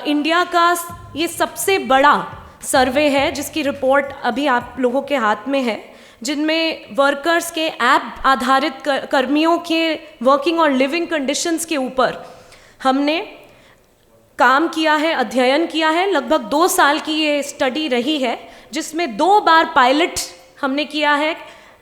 India का ये सबसे बड़ा सर्वे है जिसकी रिपोर्ट अभी आप लोगों के हाथ में है, जिनमें वर्कर्स के ऐप आधारित कर्मियों के वर्किंग और लिविंग कंडीशंस के ऊपर हमने काम किया है, अध्ययन किया है। लगभग 2 साल की ये स्टडी रही है, जिसमें 2 बार पायलट हमने किया है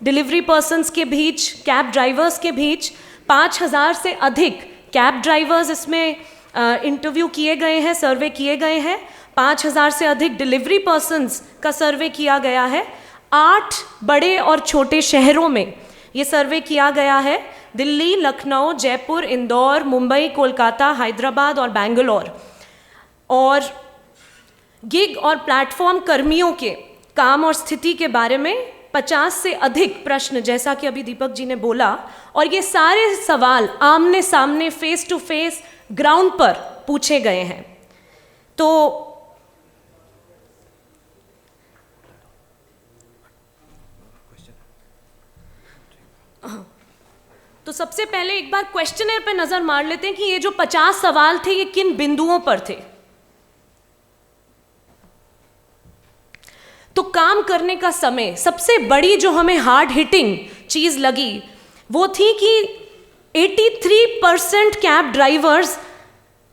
डिलीवरी पर्सन्स के बीच, कैब ड्राइवर्स के बीच। 5000 से अधिक कैब ड्राइवर्स इसमें इंटरव्यू किए गए हैं, सर्वे किए गए हैं। 5000 से अधिक डिलीवरी पर्सन्स का सर्वे किया गया है। 8 बड़े और छोटे शहरों में ये सर्वे किया गया है, दिल्ली, लखनऊ, जयपुर, इंदौर, मुंबई, कोलकाता, हैदराबाद और बेंगलोर। और गिग और प्लेटफॉर्म कर्मियों के काम और स्थिति के बारे में 50 से अधिक प्रश्न, जैसा कि अभी दीपक जी ने बोला, और ये सारे सवाल आमने सामने फेस टू फेस ग्राउंड पर पूछे गए हैं। तो सबसे पहले एक बार क्वेश्चनर पे नजर मार लेते हैं कि ये जो 50 सवाल थे ये किन बिंदुओं पर थे। तो काम करने का समय, सबसे बड़ी जो हमें हार्ड हिटिंग चीज लगी वो थी कि 83% कैब ड्राइवर्स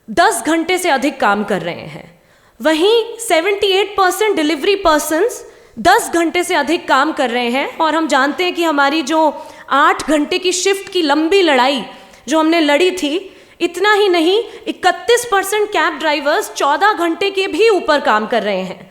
10 घंटे से अधिक काम कर रहे हैं। वहीं 78% डिलीवरी पर्सन्स 10 घंटे से अधिक काम कर रहे हैं। और हम जानते हैं कि हमारी जो 8 घंटे की शिफ्ट की लंबी लड़ाई जो हमने लड़ी थी, इतना ही नहीं 31% कैब ड्राइवर्स 14 घंटे के भी ऊपर काम कर रहे हैं।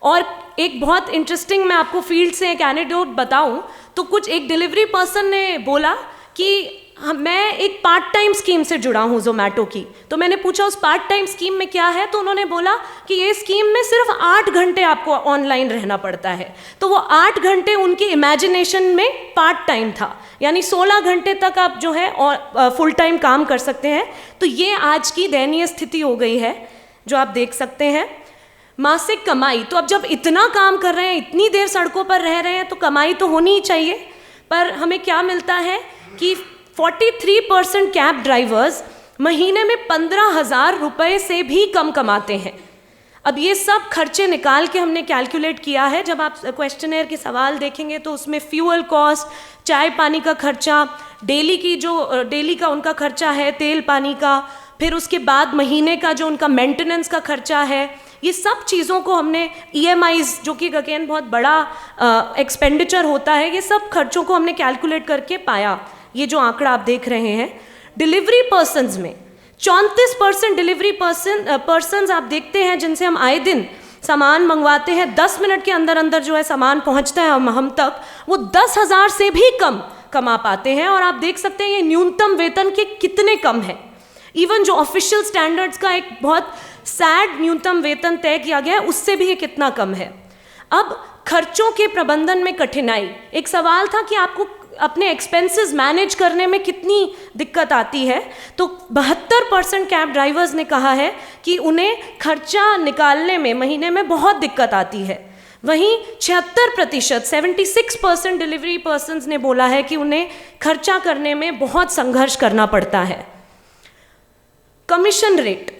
और एक बहुत इंटरेस्टिंग, मैं आपको फील्ड से एक एनेक्डोट बताऊं तो कुछ एक डिलीवरी पर्सन ने बोला कि मैं एक पार्ट टाइम स्कीम से जुड़ा हूँ ज़ोमैटो की। तो मैंने पूछा उस पार्ट टाइम स्कीम में क्या है, तो उन्होंने बोला कि ये स्कीम में सिर्फ 8 घंटे आपको ऑनलाइन रहना पड़ता है। तो वो 8 घंटे उनकी इमेजिनेशन में पार्ट टाइम था, यानी 16 घंटे तक आप जो है फुल टाइम काम कर सकते हैं। तो ये आज की दयनीय स्थिति हो गई है जो आप देख सकते हैं। मासिक कमाई, तो अब जब इतना काम कर रहे हैं, इतनी देर सड़कों पर रह रहे हैं, तो कमाई तो होनी ही चाहिए। पर हमें क्या मिलता है कि 43% कैब ड्राइवर्स महीने में 15,000 रुपये से भी कम कमाते हैं। अब ये सब खर्चे निकाल के हमने कैलकुलेट किया है। जब आप क्वेश्चनर के सवाल देखेंगे तो उसमें फ्यूल कॉस्ट, चाय पानी का खर्चा, डेली का उनका खर्चा है, तेल पानी का, फिर उसके बाद महीने का जो उनका मेंटेनेंस का खर्चा है, ये सब चीज़ों को हमने EMIs, जो कि अगेन बहुत बड़ा एक्सपेंडिचर होता है, ये सब खर्चों को हमने कैलकुलेट करके पाया। ये जो आंकड़ा आप देख रहे हैं, डिलीवरी पर्सन्स में 34% डिलीवरी पर्सन्स आप देखते हैं जिनसे हम आए दिन सामान मंगवाते हैं, 10 मिनट के अंदर अंदर जो है सामान पहुंचता है हम तक, वो 10,000 से भी कम कमा पाते हैं। और आप देख सकते हैं ये न्यूनतम वेतन के कितने कम है। इवन जो ऑफिशियल स्टैंडर्ड्स का एक बहुत सैड न्यूनतम वेतन तय किया गया है, उससे भी ये कितना कम है। अब खर्चों के प्रबंधन में कठिनाई, एक सवाल था कि आपको अपने एक्सपेंसेस मैनेज करने में कितनी दिक्कत आती है। तो 72% कैब ड्राइवर्स ने कहा है कि उन्हें खर्चा निकालने में महीने में बहुत दिक्कत आती है। वहीं 76%, 76% डिलीवरी पर्सन्स ने बोला है कि उन्हें खर्चा करने में बहुत संघर्ष करना पड़ता है। कमीशन रेट,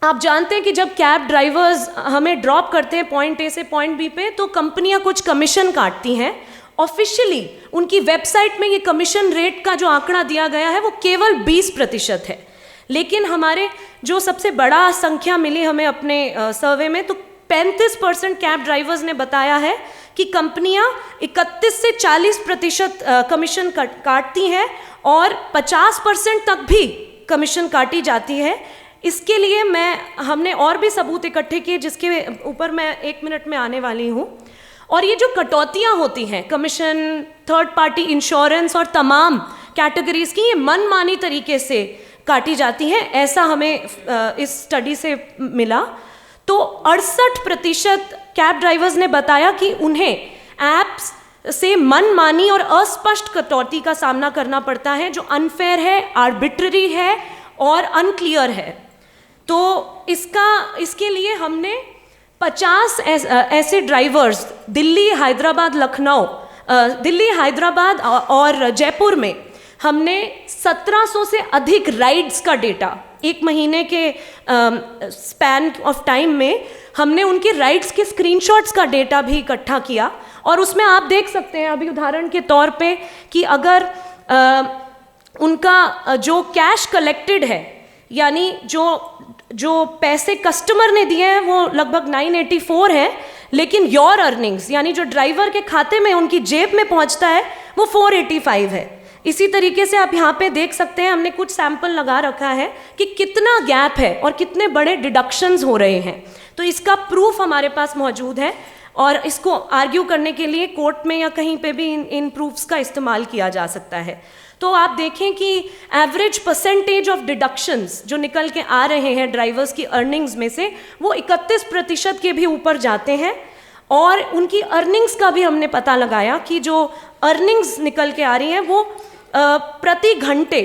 आप जानते हैं कि जब कैब ड्राइवर्स हमें ड्रॉप करते हैं पॉइंट ए से पॉइंट बी पे, तो कंपनियां कुछ कमीशन काटती हैं। ऑफिशियली उनकी वेबसाइट में ये कमीशन रेट का जो आंकड़ा दिया गया है वो केवल 20% है। लेकिन हमारे जो सबसे बड़ा संख्या मिली हमें अपने सर्वे में, तो 35% कैब ड्राइवर्स ने बताया है कि कंपनियां 31 से 40% कमीशन काटती हैं और 50% तक भी कमीशन काटी जाती है। इसके लिए हमने और भी सबूत इकट्ठे किए, जिसके ऊपर मैं 1 मिनट में आने वाली हूँ। और ये जो कटौतियाँ होती हैं, कमीशन, थर्ड पार्टी इंश्योरेंस और तमाम कैटेगरीज की, ये मनमानी तरीके से काटी जाती हैं, ऐसा हमें इस स्टडी से मिला। तो 68% कैब ड्राइवर्स ने बताया कि उन्हें ऐप्स से मनमानी और अस्पष्ट कटौती का सामना करना पड़ता है, जो अनफेयर है, आर्बिट्ररी है और अनक्लियर है। तो इसके लिए हमने 50 ऐसे ड्राइवर्स दिल्ली, हैदराबाद, लखनऊ, दिल्ली, हैदराबाद और जयपुर में हमने 1700 से अधिक राइड्स का डेटा, एक महीने के स्पैन ऑफ टाइम में हमने उनके राइड्स के स्क्रीनशॉट्स का डेटा भी इकट्ठा किया। और उसमें आप देख सकते हैं अभी उदाहरण के तौर पे कि अगर उनका जो कैश कलेक्टेड है, यानी जो पैसे कस्टमर ने दिए हैं वो लगभग 984 है, लेकिन योर अर्निंग्स यानी जो ड्राइवर के खाते में उनकी जेब में पहुंचता है वो 485 है। इसी तरीके से आप यहाँ पे देख सकते हैं, हमने कुछ सैंपल लगा रखा है कि कितना गैप है और कितने बड़े डिडक्शंस हो रहे हैं। तो इसका प्रूफ हमारे पास मौजूद है और इसको आर्ग्यू करने के लिए कोर्ट में या कहीं पे भी इन प्रूफ्स का इस्तेमाल किया जा सकता है। तो आप देखें कि एवरेज परसेंटेज ऑफ डिडक्शंस जो निकल के आ रहे हैं ड्राइवर्स की अर्निंग्स में से वो 31% के भी ऊपर जाते हैं। और उनकी अर्निंग्स का भी हमने पता लगाया कि जो अर्निंग्स निकल के आ रही हैं वो प्रति घंटे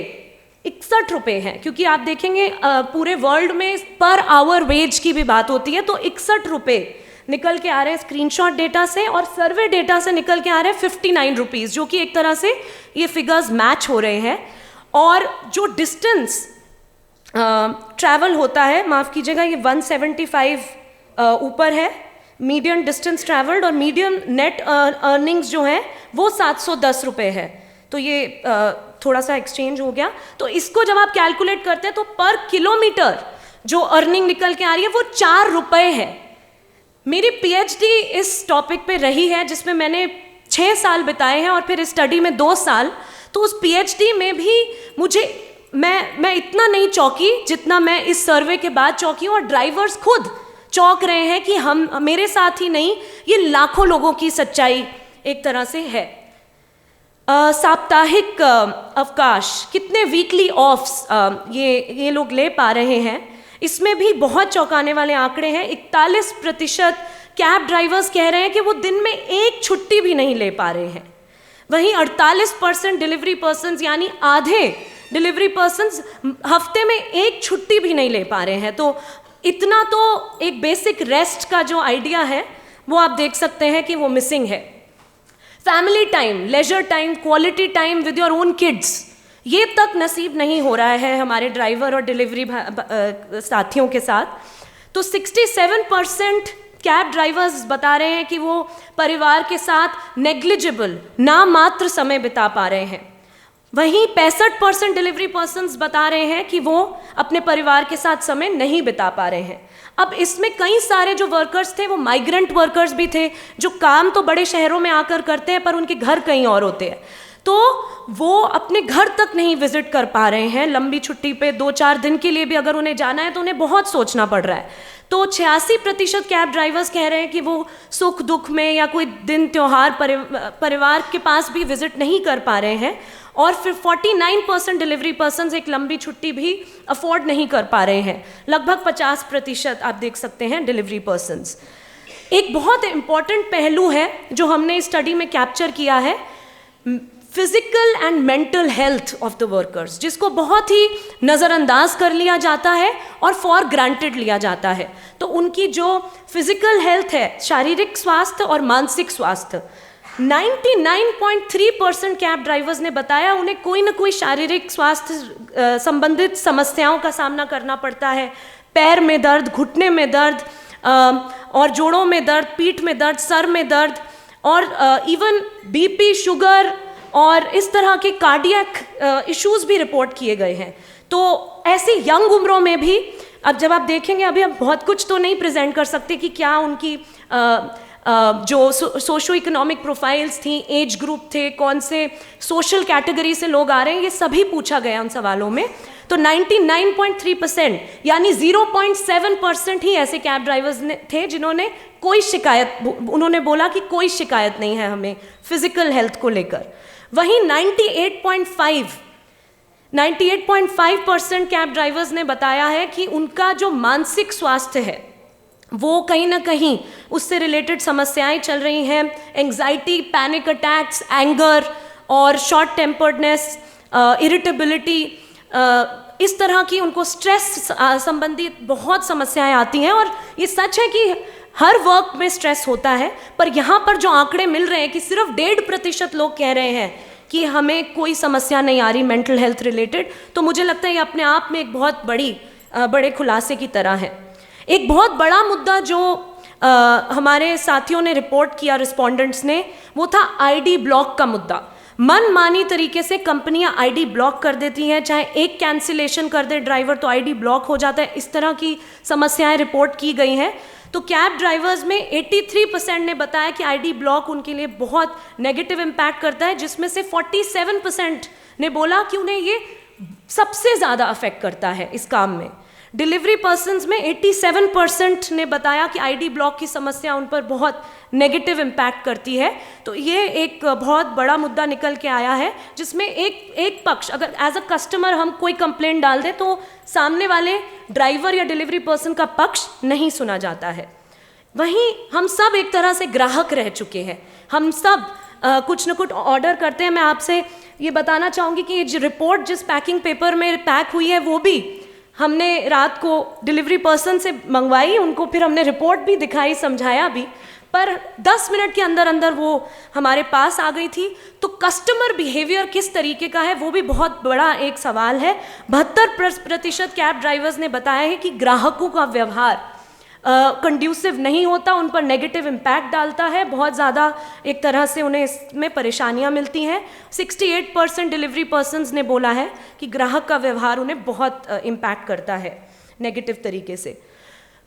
61 रुपये हैं, क्योंकि आप देखेंगे पूरे वर्ल्ड में पर आवर वेज की भी बात होती है, तो 61 रुपये निकल के आ रहे हैं स्क्रीनशॉट डेटा से, और सर्वे डेटा से निकल के आ रहे हैं 59 रुपीज़, जो कि एक तरह से ये फिगर्स मैच हो रहे हैं। और जो डिस्टेंस ट्रैवल होता है, माफ़ कीजिएगा, ये 175 ऊपर है मीडियम डिस्टेंस ट्रैवल्ड, और मीडियम नेट अर्निंग्स जो हैं वो 710 रुपये है। तो ये थोड़ा सा एक्सचेंज हो गया। तो इसको जब आप कैलकुलेट करते हैं तो पर किलोमीटर जो अर्निंग निकल के आ रही है वो 4 रुपये है। मेरी पीएचडी इस टॉपिक पे रही है जिसमें मैंने 6 साल बिताए हैं और फिर इस स्टडी में 2 साल। तो उस पीएचडी में भी मैं इतना नहीं चौंकी जितना मैं इस सर्वे के बाद चौंकी हूँ, और ड्राइवर्स खुद चौंक रहे हैं कि हम, मेरे साथ ही नहीं, ये लाखों लोगों की सच्चाई एक तरह से है। साप्ताहिक अवकाश, कितने वीकली ऑफ्स ये लोग ले पा रहे हैं, इसमें भी बहुत चौंकाने वाले आंकड़े हैं। 41% कैब ड्राइवर्स कह रहे हैं कि वो दिन में एक छुट्टी भी नहीं ले पा रहे हैं। वहीं 48% डिलीवरी पर्सन्स, यानी आधे डिलीवरी पर्सन्स हफ्ते में एक छुट्टी भी नहीं ले पा रहे हैं। तो इतना तो एक बेसिक रेस्ट का जो आइडिया है वो आप देख सकते हैं कि वो मिसिंग है। Family time, leisure time, quality time with your own kids, ये तक नसीब नहीं हो रहा है हमारे ड्राइवर और डिलीवरी साथियों के साथ। तो 67% कैब ड्राइवर्स बता रहे हैं कि वो परिवार के साथ नेग्लिजिबल, नामात्र समय बिता पा रहे हैं। वहीं 65% डिलीवरी पर्सन्स बता रहे हैं कि वो अपने परिवार के साथ समय नहीं बिता पा रहे हैं। अब इसमें कई सारे जो वर्कर्स थे वो माइग्रेंट वर्कर्स भी थे, जो काम तो बड़े शहरों में आकर करते हैं पर उनके घर कहीं और होते हैं, तो वो अपने घर तक नहीं विजिट कर पा रहे हैं। लंबी छुट्टी पे 2-4 दिन के लिए भी अगर उन्हें जाना है तो उन्हें बहुत सोचना पड़ रहा है। तो 86% कैब ड्राइवर्स कह रहे हैं कि वो सुख दुख में या कोई दिन त्योहार परिवार के पास भी विजिट नहीं कर पा रहे हैं। और फिर 49% डिलीवरी पर्सन्स एक लंबी छुट्टी भी अफोर्ड नहीं कर पा रहे हैं। लगभग 50% आप देख सकते हैं डिलीवरी पर्सन्स। एक बहुत इम्पॉर्टेंट पहलू है जो हमने इस स्टडी में कैप्चर किया है, physical and mental health of the workers, जिसको बहुत ही नज़रअंदाज कर लिया जाता है और फॉर ग्रांटेड लिया जाता है। तो उनकी जो फिजिकल हेल्थ है, शारीरिक स्वास्थ्य और मानसिक स्वास्थ्य, 99.3% कैब ड्राइवर्स ने बताया उन्हें कोई ना कोई शारीरिक स्वास्थ्य संबंधित समस्याओं का सामना करना पड़ता है। पैर में दर्द, घुटने में दर्द, और जोड़ों में दर्द, पीठ में दर्द, सर में दर्द, और इवन बीपी, शुगर और इस तरह के कार्डियक इश्यूज़ भी रिपोर्ट किए गए हैं। तो ऐसी यंग उम्रों में भी, अब जब आप देखेंगे, अभी हम बहुत कुछ तो नहीं प्रेजेंट कर सकते कि क्या उनकी जो सोशो इकोनॉमिक प्रोफाइल्स थी, एज ग्रुप थे, कौन से सोशल कैटेगरी से लोग आ रहे हैं, ये सभी पूछा गया उन सवालों में। तो 99.3% यानी 0.7% ही ऐसे कैब ड्राइवर्स थे जिन्होंने कोई शिकायत, उन्होंने बोला कि कोई शिकायत नहीं है हमें फिजिकल हेल्थ को लेकर। वहीं 98.5% कैब ड्राइवर्स ने बताया है कि उनका जो मानसिक स्वास्थ्य है वो कहीं ना कहीं उससे रिलेटेड समस्याएं चल रही हैं। एंग्जाइटी, पैनिक अटैक्स, एंगर और शॉर्ट टेम्पर्डनेस, इरिटेबिलिटी, इस तरह की उनको स्ट्रेस संबंधित बहुत समस्याएं आती हैं। और ये सच है कि हर वर्क में स्ट्रेस होता है, पर यहाँ पर जो आंकड़े मिल रहे हैं कि सिर्फ 1.5% लोग कह रहे हैं कि हमें कोई समस्या नहीं आ रही मेंटल हेल्थ रिलेटेड, तो मुझे लगता है ये अपने आप में एक बहुत बड़े खुलासे की तरह है। एक बहुत बड़ा मुद्दा जो हमारे साथियों ने रिपोर्ट किया, रिस्पोंडेंट्स ने, वो था आईडी ब्लॉक का मुद्दा। मनमानी तरीके से कंपनियां आईडी ब्लॉक कर देती हैं, चाहे एक कैंसिलेशन कर दे ड्राइवर तो आईडी ब्लॉक हो जाता है, इस तरह की समस्याएं रिपोर्ट की गई हैं। तो कैब ड्राइवर्स में 83% ने बताया कि आईडी ब्लॉक उनके लिए बहुत नेगेटिव इम्पैक्ट करता है, जिसमें से 47% ने बोला कि उन्हें ये सबसे ज़्यादा अफेक्ट करता है इस काम में। डिलीवरी पर्सन्स में 87% ने बताया कि आईडी ब्लॉक की समस्या उन पर बहुत नेगेटिव इम्पैक्ट करती है। तो ये एक बहुत बड़ा मुद्दा निकल के आया है, जिसमें एक पक्ष, अगर एज अ कस्टमर हम कोई कंप्लेंट डाल दें तो सामने वाले ड्राइवर या डिलीवरी पर्सन का पक्ष नहीं सुना जाता है। वहीं हम सब एक तरह से ग्राहक रह चुके हैं, हम सब कुछ न कुछ ऑर्डर करते हैं। मैं आपसे ये बताना चाहूँगी कि ये रिपोर्ट जिस पैकिंग पेपर में पैक हुई है वो भी हमने रात को डिलीवरी पर्सन से मंगवाई, उनको फिर हमने रिपोर्ट भी दिखाई, समझाया भी, पर 10 मिनट के अंदर अंदर वो हमारे पास आ गई थी। तो कस्टमर बिहेवियर किस तरीके का है वो भी बहुत बड़ा एक सवाल है। 72% कैब ड्राइवर्स ने बताया है कि ग्राहकों का व्यवहार कंड्यूसिव नहीं होता, उन पर नेगेटिव इम्पैक्ट डालता है, बहुत ज़्यादा एक तरह से उन्हें इसमें परेशानियां मिलती हैं। 68% डिलीवरी पर्सन्स ने बोला है कि ग्राहक का व्यवहार उन्हें बहुत इम्पैक्ट करता है नेगेटिव तरीके से।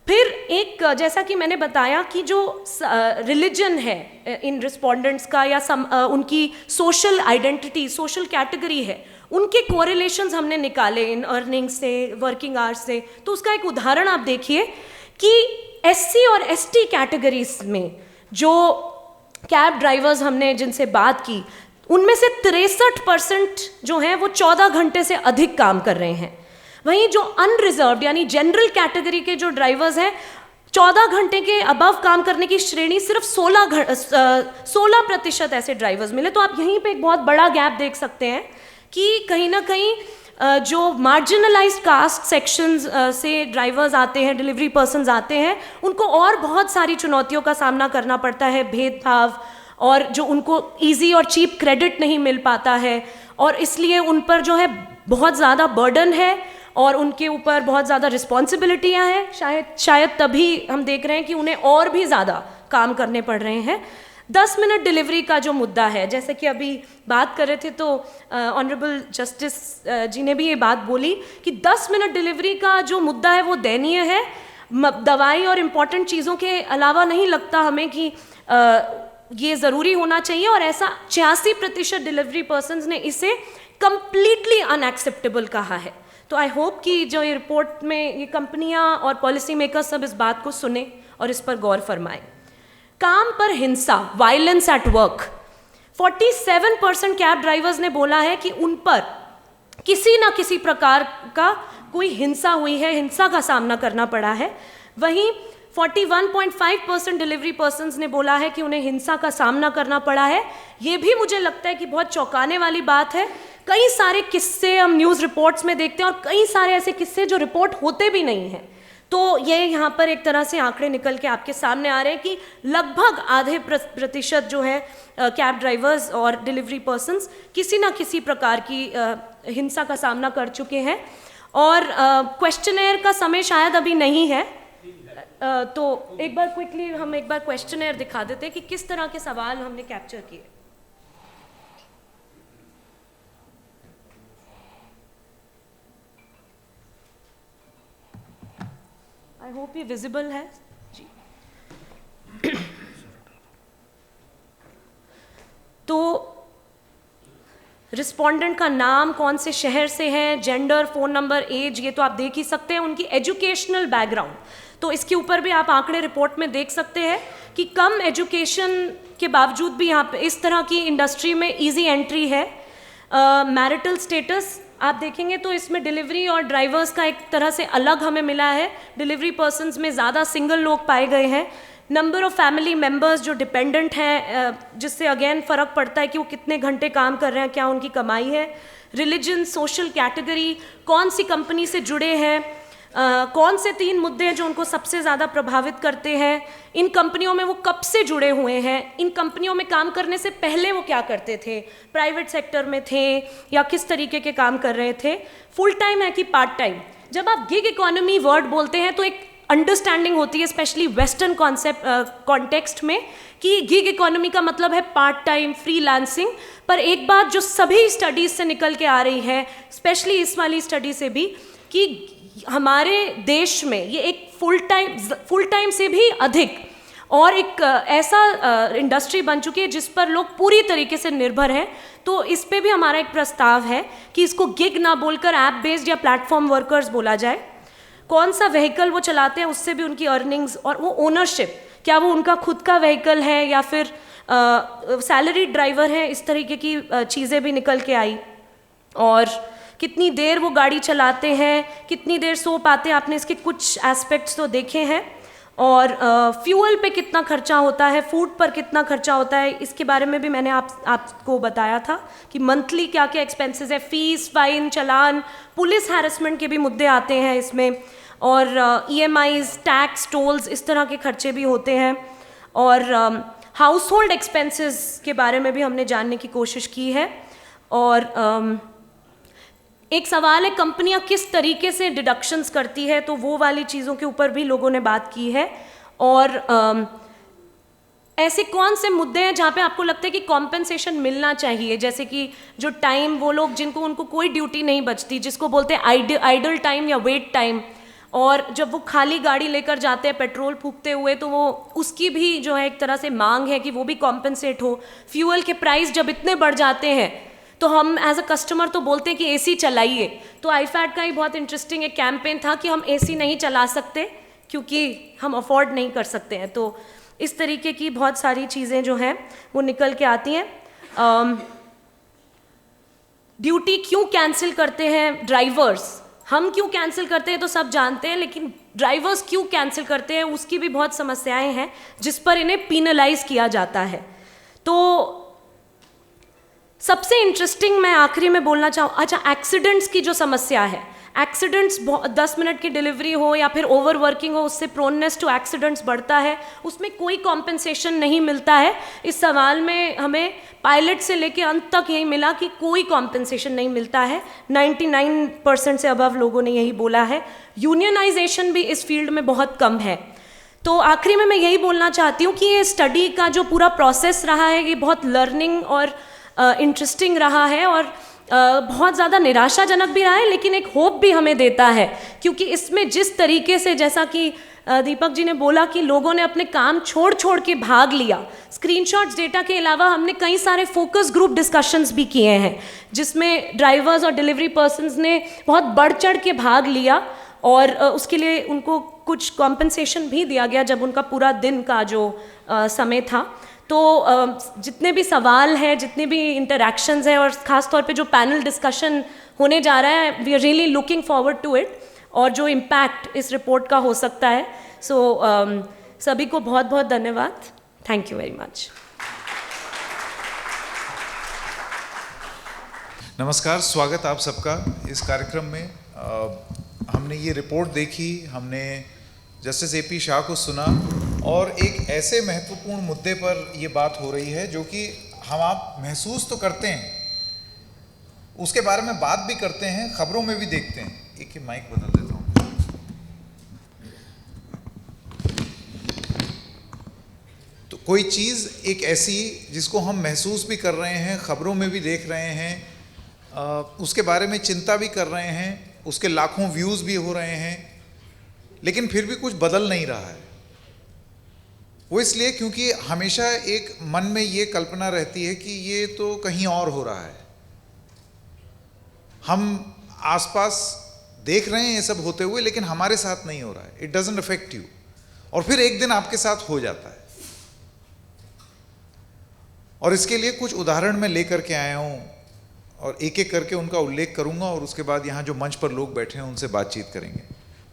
फिर एक, जैसा कि मैंने बताया कि जो रिलीजन है इन रिस्पोंडेंट्स का या उनकी सोशल आइडेंटिटी, सोशल कैटेगरी है, उनके कोरिलेशंस हमने निकाले इन अर्निंग से, वर्किंग आवर्स से। तो उसका एक उदाहरण आप देखिए कि एससी और एसटी कैटेगरीज में जो कैब ड्राइवर्स हमने जिनसे बात की, उनमें से 63% जो हैं वो 14 घंटे से अधिक काम कर रहे हैं। वहीं जो अनरिजर्व्ड यानी जनरल कैटेगरी के जो ड्राइवर्स हैं, 14 घंटे के अबव काम करने की श्रेणी सिर्फ 16% ऐसे ड्राइवर्स मिले। तो आप यहीं पे एक बहुत बड़ा गैप देख सकते हैं कि कहीं ना कहीं जो मार्जिनलाइज्ड कास्ट सेक्शंस से ड्राइवर्स आते हैं, डिलीवरी पर्सन्स आते हैं, उनको और बहुत सारी चुनौतियों का सामना करना पड़ता है, भेदभाव, और जो उनको इजी और चीप क्रेडिट नहीं मिल पाता है, और इसलिए उन पर जो है बहुत ज़्यादा बर्डन है और उनके ऊपर बहुत ज़्यादा रिस्पॉन्सिबिलिटियाँ हैं। शायद तभी हम देख रहे हैं कि उन्हें और भी ज़्यादा काम करने पड़ रहे हैं। 10 मिनट डिलीवरी का जो मुद्दा है, जैसे कि अभी बात कर रहे थे तो ऑनरेबल जस्टिस जी ने भी ये बात बोली कि 10 मिनट डिलीवरी का जो मुद्दा है वो दयनीय है। दवाई और इम्पॉर्टेंट चीज़ों के अलावा नहीं लगता हमें कि ये ज़रूरी होना चाहिए, और ऐसा 86% डिलीवरी पर्सन्स ने इसे कंप्लीटली अनएक्सेप्टेबल कहा है। तो आई होप कि जो ये रिपोर्ट में ये कंपनियां और पॉलिसी मेकर्स सब इस बात को सुने और इस पर गौर फरमाएं। काम पर हिंसा, violence at work, 47% cab drivers ने बोला है कि उन पर किसी ना किसी प्रकार का कोई हिंसा हुई है, हिंसा का सामना करना पड़ा है। वहीं 41.5% डिलीवरी पर्सन्स ने बोला है कि उन्हें हिंसा का सामना करना पड़ा है। ये भी मुझे लगता है कि बहुत चौंकाने वाली बात है। कई सारे किस्से हम न्यूज़ रिपोर्ट्स में देखते हैं और कई सारे ऐसे किस्से जो रिपोर्ट होते भी नहीं हैं। तो ये यहाँ पर एक तरह से आंकड़े निकल के आपके सामने आ रहे हैं कि लगभग आधे प्रतिशत जो है कैब ड्राइवर्स और डिलीवरी पर्सन्स किसी ना किसी प्रकार की हिंसा का सामना कर चुके हैं। और क्वेश्चनेयर का समय शायद अभी नहीं है, तो एक बार क्विकली हम एक बार क्वेश्चनेयर दिखा देते हैं कि किस तरह के सवाल हमने कैप्चर किए। आई होप ये विजिबल है जी। तो रिस्पोंडेंट का नाम, कौन से शहर से है, जेंडर, फ़ोन नंबर, एज, ये तो आप देख ही सकते हैं। उनकी एजुकेशनल बैकग्राउंड, तो इसके ऊपर भी आप आंकड़े रिपोर्ट में देख सकते हैं कि कम एजुकेशन के बावजूद भी यहाँ पे इस तरह की इंडस्ट्री में इजी एंट्री है। मैरिटल स्टेटस आप देखेंगे तो इसमें डिलीवरी और ड्राइवर्स का एक तरह से अलग हमें मिला है। डिलीवरी पर्सन्स में ज़्यादा सिंगल लोग पाए गए हैं। नंबर ऑफ़ फैमिली मेम्बर्स जो डिपेंडेंट हैं, जिससे अगेन फ़र्क पड़ता है कि वो कितने घंटे काम कर रहे हैं, क्या उनकी कमाई है। रिलीजन, सोशल कैटेगरी, कौन सी कंपनी से जुड़े हैं, कौन से 3 मुद्दे हैं जो उनको सबसे ज़्यादा प्रभावित करते हैं, इन कंपनियों में वो कब से जुड़े हुए हैं, इन कंपनियों में काम करने से पहले वो क्या करते थे, प्राइवेट सेक्टर में थे या किस तरीके के काम कर रहे थे, फुल टाइम है कि पार्ट टाइम। जब आप गिग इकोनॉमी वर्ड बोलते हैं तो एक अंडरस्टैंडिंग होती है स्पेशली वेस्टर्न कॉन्सेप्ट कॉन्टेक्स्ट में कि गिग इकोनॉमी का मतलब है पार्ट टाइम फ्रीलांसिंग। पर एक बात जो सभी स्टडीज़ से निकल के आ रही है, स्पेशली इस वाली स्टडी से भी, कि हमारे देश में ये एक फुल टाइम से भी अधिक और एक ऐसा इंडस्ट्री बन चुकी है जिस पर लोग पूरी तरीके से निर्भर हैं। तो इस पे भी हमारा एक प्रस्ताव है कि इसको गिग ना बोलकर ऐप बेस्ड या प्लेटफॉर्म वर्कर्स बोला जाए। कौन सा व्हीकल वो चलाते हैं उससे भी उनकी अर्निंग्स और वो ओनरशिप, क्या वो उनका खुद का व्हीकल है या फिर सैलरी ड्राइवर है, इस तरीके की चीज़ें भी निकल के आई। और कितनी देर वो गाड़ी चलाते हैं, कितनी देर सो पाते हैं, आपने इसके कुछ एस्पेक्ट्स तो देखे हैं। और फ्यूल पे कितना खर्चा होता है, फूड पर कितना खर्चा होता है, इसके बारे में भी मैंने आपको बताया था कि मंथली क्या क्या एक्सपेंसेस है, फीस, फाइन, चालान, पुलिस हैरेसमेंट के भी मुद्दे आते हैं इसमें, और EMIs, टैक्स, टोल्स, इस तरह के खर्चे भी होते हैं। और हाउस होल्ड एक्सपेंसेस के बारे में भी हमने जानने की कोशिश की है। और एक सवाल है कंपनियां किस तरीके से डिडक्शंस करती है, तो वो वाली चीज़ों के ऊपर भी लोगों ने बात की है। और ऐसे कौन से मुद्दे हैं जहाँ पे आपको लगता है कि कॉम्पेंसेशन मिलना चाहिए, जैसे कि जो टाइम, वो लोग जिनको उनको कोई ड्यूटी नहीं बचती, जिसको बोलते हैं आइडल टाइम या वेट टाइम, और जब वो खाली गाड़ी लेकर जाते हैं पेट्रोल फूकते हुए, तो वो उसकी भी जो है एक तरह से मांग है कि वो भी कॉम्पेंसेट हो। फ्यूल के प्राइस जब इतने बढ़ जाते हैं तो हम एज अ कस्टमर तो बोलते हैं कि AC चलाइए। तो IFAD का ही बहुत इंटरेस्टिंग एक कैंपेन था कि हम AC नहीं चला सकते क्योंकि हम अफोर्ड नहीं कर सकते हैं। तो इस तरीके की बहुत सारी चीज़ें जो हैं वो निकल के आती हैं। ड्यूटी क्यों कैंसिल करते हैं ड्राइवर्स, हम क्यों कैंसिल करते हैं तो सब जानते हैं, लेकिन ड्राइवर्स क्यों कैंसिल करते हैं उसकी भी बहुत समस्याएं हैं जिस पर इन्हें पीनलाइज किया जाता है। तो सबसे इंटरेस्टिंग मैं आखिरी में बोलना चाहूँ, अच्छा, एक्सीडेंट्स की जो समस्या है, एक्सीडेंट्स 10 मिनट की डिलीवरी हो या फिर ओवर वर्किंग हो, उससे प्रोननेस टू एक्सीडेंट्स बढ़ता है, उसमें कोई कॉम्पेंसेशन नहीं मिलता है। इस सवाल में हमें पायलट से लेके अंत तक यही मिला कि कोई कॉम्पेंसेशन नहीं मिलता है। 99% से अबव लोगों ने यही बोला है। यूनियनाइजेशन भी इस फील्ड में बहुत कम है। तो आखिरी में मैं यही बोलना चाहती हूँ कि ये स्टडी का जो पूरा प्रोसेस रहा है ये बहुत लर्निंग और इंटरेस्टिंग रहा है, और बहुत ज़्यादा निराशाजनक भी रहा है, लेकिन एक होप भी हमें देता है, क्योंकि इसमें जिस तरीके से, जैसा कि दीपक जी ने बोला कि लोगों ने अपने काम छोड़ के भाग लिया। स्क्रीनशॉट्स डेटा के अलावा हमने कई सारे फोकस ग्रुप डिस्कशंस भी किए हैं जिसमें ड्राइवर्स और डिलीवरी पर्सन्स ने बहुत बढ़ चढ़ के भाग लिया, और उसके लिए उनको कुछ कॉम्पेंसेशन भी दिया गया जब उनका पूरा दिन का जो समय था। तो जितने भी सवाल हैं, जितने भी इंटरैक्शंस हैं, और ख़ास तौर पे जो पैनल डिस्कशन होने जा रहा है, we are really looking forward to it, और जो इम्पैक्ट इस रिपोर्ट का हो सकता है। सो सभी को बहुत बहुत धन्यवाद। Thank you very much. नमस्कार, स्वागत आप सबका इस कार्यक्रम में। हमने ये रिपोर्ट देखी, हमने जस्टिस AP शाह को सुना, और एक ऐसे महत्वपूर्ण मुद्दे पर ये बात हो रही है जो कि हम आप महसूस तो करते हैं, उसके बारे में बात भी करते हैं, खबरों में भी देखते हैं। एक ही माइक बदल देता हूँ। तो कोई चीज़ एक ऐसी जिसको हम महसूस भी कर रहे हैं, खबरों में भी देख रहे हैं, उसके बारे में चिंता भी कर रहे हैं, उसके लाखों व्यूज़ भी हो रहे हैं, लेकिन फिर भी कुछ बदल नहीं रहा है। वो इसलिए क्योंकि हमेशा एक मन में ये कल्पना रहती है कि ये तो कहीं और हो रहा है, हम आसपास देख रहे हैं ये सब होते हुए, लेकिन हमारे साथ नहीं हो रहा है, इट डजंट अफेक्ट यू, और फिर एक दिन आपके साथ हो जाता है। और इसके लिए कुछ उदाहरण मैं लेकर के आया हूँ, और एक एक करके उनका उल्लेख करूंगा, और उसके बाद यहाँ जो मंच पर लोग बैठे हैं उनसे बातचीत करेंगे।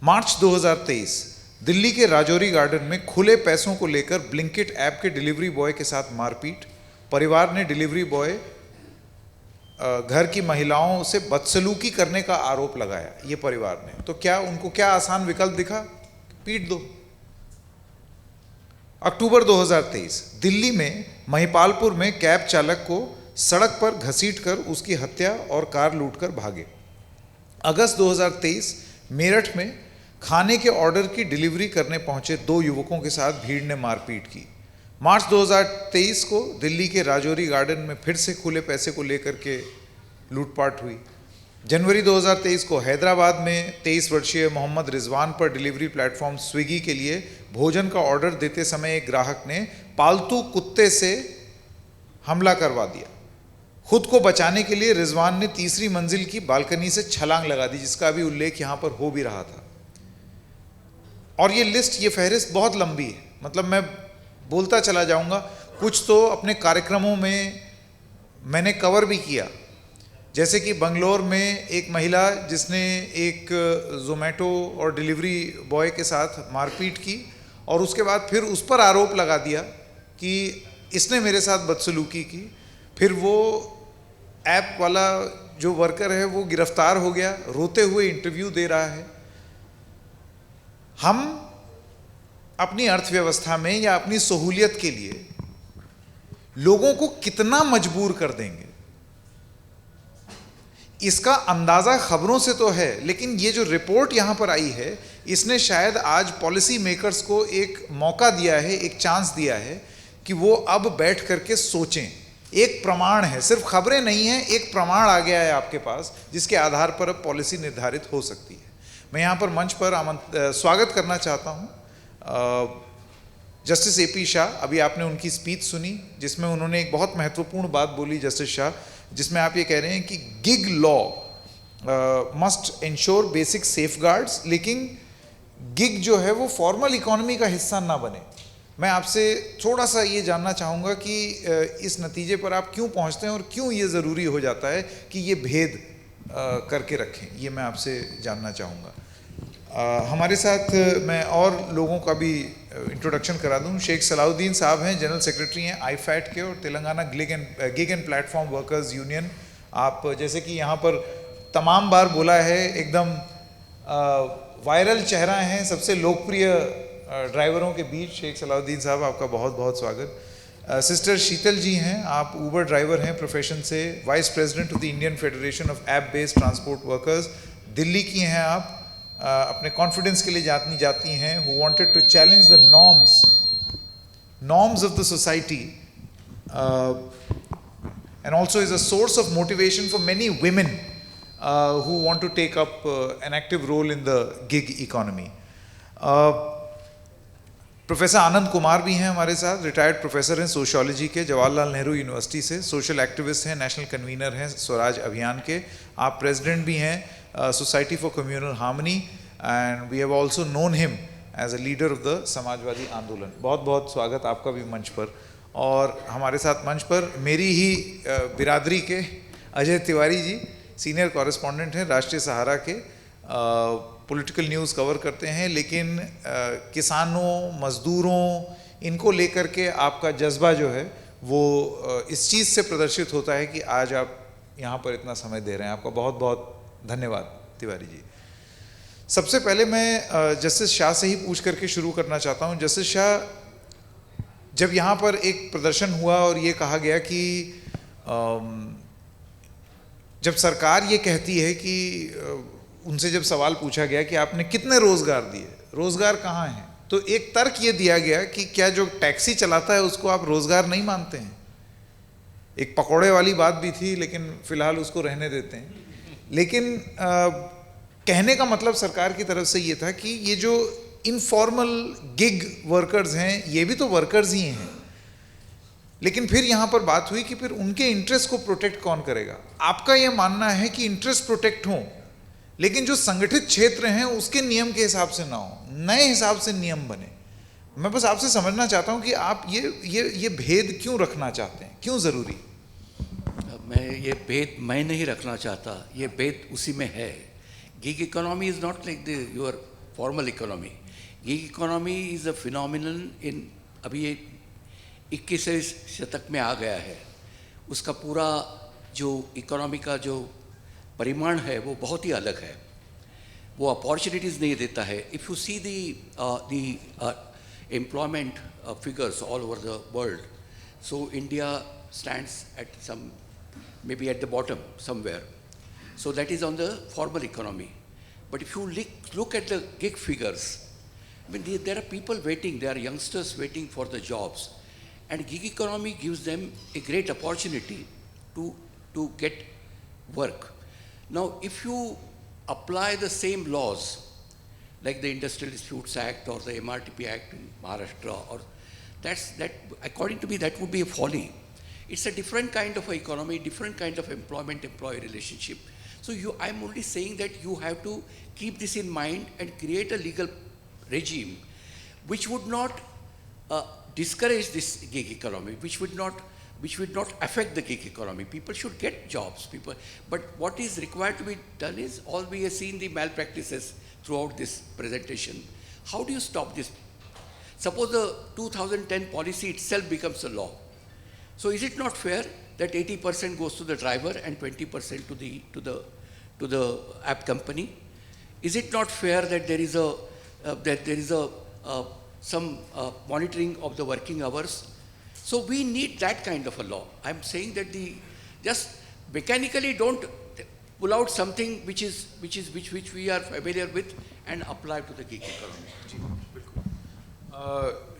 मार्च 2023 दिल्ली के राजौरी गार्डन में खुले पैसों को लेकर ब्लिंकिट ऐप के डिलीवरी बॉय के साथ मारपीट। परिवार ने डिलीवरी बॉय घर की महिलाओं से बदसलूकी करने का आरोप लगाया ये परिवार ने, तो क्या उनको क्या आसान विकल्प दिखा? पीट दो। अक्टूबर 2023 दिल्ली में महिपालपुर में कैब चालक को सड़क पर घसीटकर उसकी हत्या और कार लूटकर भागे। अगस्त 2023 मेरठ में खाने के ऑर्डर की डिलीवरी करने पहुंचे 2 युवकों के साथ भीड़ ने मारपीट की। मार्च 2023 को दिल्ली के राजौरी गार्डन में फिर से खुले पैसे को लेकर के लूटपाट हुई। जनवरी 2023 को हैदराबाद में 23 वर्षीय मोहम्मद रिजवान पर डिलीवरी प्लेटफॉर्म स्विगी के लिए भोजन का ऑर्डर देते समय एक ग्राहक ने पालतू कुत्ते से हमला करवा दिया। खुद को बचाने के लिए रिजवान ने तीसरी मंजिल की बालकनी से छलांग लगा दी, जिसका भी उल्लेख यहाँ पर हो भी रहा था। और ये लिस्ट, ये फहरिस्त बहुत लंबी है, मतलब मैं बोलता चला जाऊंगा। कुछ तो अपने कार्यक्रमों में मैंने कवर भी किया, जैसे कि बंगलोर में एक महिला जिसने एक ज़ोमैटो और डिलीवरी बॉय के साथ मारपीट की और उसके बाद फिर उस पर आरोप लगा दिया कि इसने मेरे साथ बदसलूकी की। फिर वो ऐप वाला जो वर्कर है वो गिरफ्तार हो गया, रोते हुए इंटरव्यू दे रहा है। हम अपनी अर्थव्यवस्था में या अपनी सहूलियत के लिए लोगों को कितना मजबूर कर देंगे, इसका अंदाजा खबरों से तो है, लेकिन ये जो रिपोर्ट यहां पर आई है इसने शायद आज पॉलिसी मेकर्स को एक मौका दिया है, एक चांस दिया है कि वो अब बैठ करके सोचें। एक प्रमाण है, सिर्फ खबरें नहीं हैं, एक प्रमाण आ गया है आपके पास जिसके आधार पर अब पॉलिसी निर्धारित हो सकती है। मैं यहाँ पर मंच पर स्वागत करना चाहता हूँ जस्टिस AP शाह। अभी आपने उनकी स्पीच सुनी जिसमें उन्होंने एक बहुत महत्वपूर्ण बात बोली जस्टिस शाह, जिसमें आप ये कह रहे हैं कि gig law must ensure basic safeguards, लेकिन गिग जो है वो फॉर्मल इकोनॉमी का हिस्सा ना बने। मैं आपसे थोड़ा सा ये जानना चाहूँगा कि इस नतीजे पर आप क्यों पहुँचते हैं और क्यों ये ज़रूरी हो जाता है कि ये भेद करके रखें, ये मैं आपसे जानना चाहूँगा। हमारे साथ मैं और लोगों का भी इंट्रोडक्शन करा दूं। शेख सलाउद्दीन साहब हैं, जनरल सेक्रेटरी हैं IFAT के और Telangana gig and platform workers union. आप जैसे कि यहाँ पर तमाम बार बोला है, एकदम वायरल चेहरा हैं सबसे लोकप्रिय ड्राइवरों के बीच। शेख सलाउद्दीन साहब, आपका बहुत बहुत स्वागत। सिस्टर शीतल जी हैं, आप ऊबर ड्राइवर हैं प्रोफेशन से, vice president of the Indian federation of app based transport workers, Delhi की हैं आप। अपने कॉन्फिडेंस के लिए जाती हैं, who wanted to challenge the norms of the society and also is a source of motivation for many women who want to take up an active role in the gig economy. Professor Anand Kumar भी हैं हमारे साथ, retired professor हैं sociology के Jawaharlal Nehru university से, social activist हैं, national convener हैं स्वराज अभियान के। आप प्रेसिडेंट भी हैं society for communal harmony and we have also known him as a leader of the Samajwadi andolan. बहुत बहुत स्वागत आपका भी मंच पर। और हमारे साथ मंच पर मेरी ही बिरादरी के अजय तिवारी जी, सीनियर कॉरेस्पॉन्डेंट हैं राष्ट्रीय सहारा के, पॉलिटिकल न्यूज़ कवर करते हैं, लेकिन किसानों, मज़दूरों, इनको लेकर के आपका जज्बा जो है वो इस चीज़ से प्रदर्शित होता है कि आज आप यहाँ पर इतना समय दे रहे हैं। आपका बहुत बहुत धन्यवाद तिवारी जी। सबसे पहले मैं जस्टिस शाह से ही पूछ करके शुरू करना चाहता हूँ। जस्टिस शाह, जब यहाँ पर एक प्रदर्शन हुआ और ये कहा गया कि जब सरकार ये कहती है कि उनसे जब सवाल पूछा गया कि आपने कितने रोजगार दिए, रोजगार कहाँ हैं, तो एक तर्क ये दिया गया कि क्या जो टैक्सी चलाता है उसको आप रोजगार नहीं मानते हैं। एक पकौड़े वाली बात भी थी, लेकिन फिलहाल उसको रहने देते हैं। लेकिन कहने का मतलब सरकार की तरफ से ये था कि ये जो इनफॉर्मल गिग वर्कर्स हैं ये भी तो वर्कर्स ही हैं। लेकिन फिर यहाँ पर बात हुई कि फिर उनके इंटरेस्ट को प्रोटेक्ट कौन करेगा। आपका ये मानना है कि इंटरेस्ट प्रोटेक्ट हों, लेकिन जो संगठित क्षेत्र हैं उसके नियम के हिसाब से ना हो, नए हिसाब से नियम बने। मैं बस आपसे समझना चाहता हूँ कि आप ये भेद क्यों रखना चाहते हैं, क्यों ज़रूरी? मैं ये भेद मैं नहीं रखना चाहता, ये भेद उसी में है। Gig economy is not like the your formal economy. Gig economy is a phenomenon in, अभी ये 21वें शतक में आ गया है। उसका पूरा जो इकोनॉमी का जो परिमाण है वो बहुत ही अलग है, वो अपॉर्चुनिटीज़ नहीं देता है. If you see the employment figures all over the world, so India stands at maybe at the bottom somewhere. So that is on the formal economy. But if you look at the gig figures, I mean, there are people waiting, there are youngsters waiting for the jobs, and gig economy gives them a great opportunity to get work. Now, if you apply the same laws, like the Industrial Disputes Act or the MRTP Act in Maharashtra, or that according to me, that would be a folly. It's a different kind of economy, different kind of employment-employee relationship. So I'm only saying that you have to keep this in mind and create a legal regime which would not discourage this gig economy, which would not affect the gig economy. People should get jobs. But what is required to be done is, all we have seen the malpractices throughout this presentation. How do you stop this? Suppose the 2010 policy itself becomes a law. So is it not fair that 80% goes to the driver and 20% to the app company? Is it not fair that there is some monitoring of the working hours? So we need that kind of a law. I'm saying that just mechanically don't pull out something which we are familiar with and apply to the gig economy.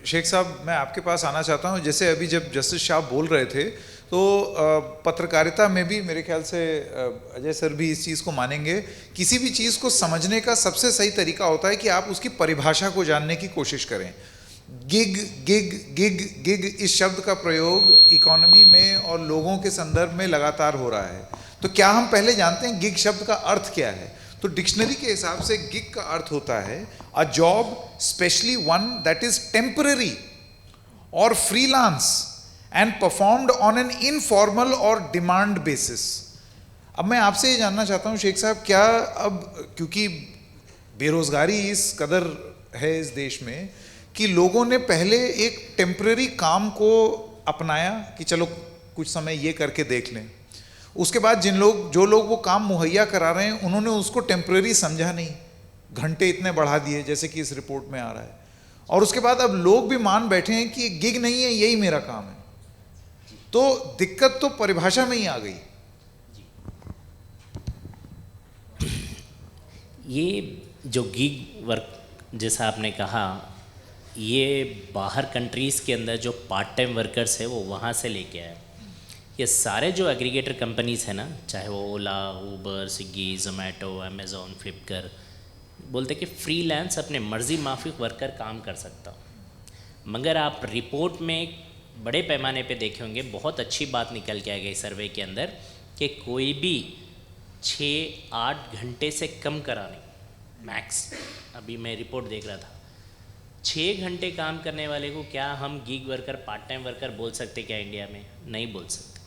Sheikh साहब, मैं आपके पास आना चाहता हूं. जैसे अभी जब justice Shah बोल रहे थे, तो पत्रकारिता में भी मेरे ख्याल से अजय सर भी इस चीज़ को मानेंगे, किसी भी चीज़ को समझने का सबसे सही तरीका होता है कि आप उसकी परिभाषा को जानने की कोशिश करें. गिग गिग गिग गिग इस शब्द का प्रयोग इकोनॉमी में और लोगों के संदर्भ में लगातार हो रहा है. तो क्या हम पहले जानते हैं गिग शब्द का अर्थ क्या है? तो डिक्शनरी के हिसाब से गिग का अर्थ होता है a job, specially one that is temporary और freelance and performed on an informal और डिमांड बेसिस. अब मैं आपसे ये जानना चाहता हूँ शेख साहब, क्या अब क्योंकि बेरोजगारी इस कदर है इस देश में कि लोगों ने पहले एक टेम्पररी काम को अपनाया कि चलो कुछ समय ये करके देख लें, उसके बाद जो लोग वो काम मुहैया करा रहे हैं उन्होंने उसको टेम्पररी समझा नहीं, घंटे इतने बढ़ा दिए जैसे कि इस रिपोर्ट में आ रहा है, और उसके बाद अब लोग भी मान बैठे हैं कि गिग नहीं है, यही मेरा काम है. तो दिक्कत तो परिभाषा में ही आ गई. ये जो गिग वर्क जैसा आपने कहा, ये बाहर कंट्रीज़ के अंदर जो पार्ट टाइम वर्कर्स है वो वहाँ से लेके आए. ये सारे जो एग्रीगेटर कंपनीज़ हैं ना, चाहे वो ओला, ऊबर, स्विगी, जोमेटो, अमेज़ॉन, फ्लिपकार्ट, बोलते कि फ्रीलांस अपने मर्जी माफिक वर्कर काम कर सकता हो. मगर आप रिपोर्ट में बड़े पैमाने पे देखे होंगे, बहुत अच्छी बात निकल के आ गई सर्वे के अंदर कि कोई भी 6-8 घंटे से कम करा नहीं मैक्स. अभी मैं रिपोर्ट देख रहा था, 6 घंटे काम करने वाले को क्या हम gig worker, part time worker बोल सकते क्या इंडिया में? नहीं बोल सकते.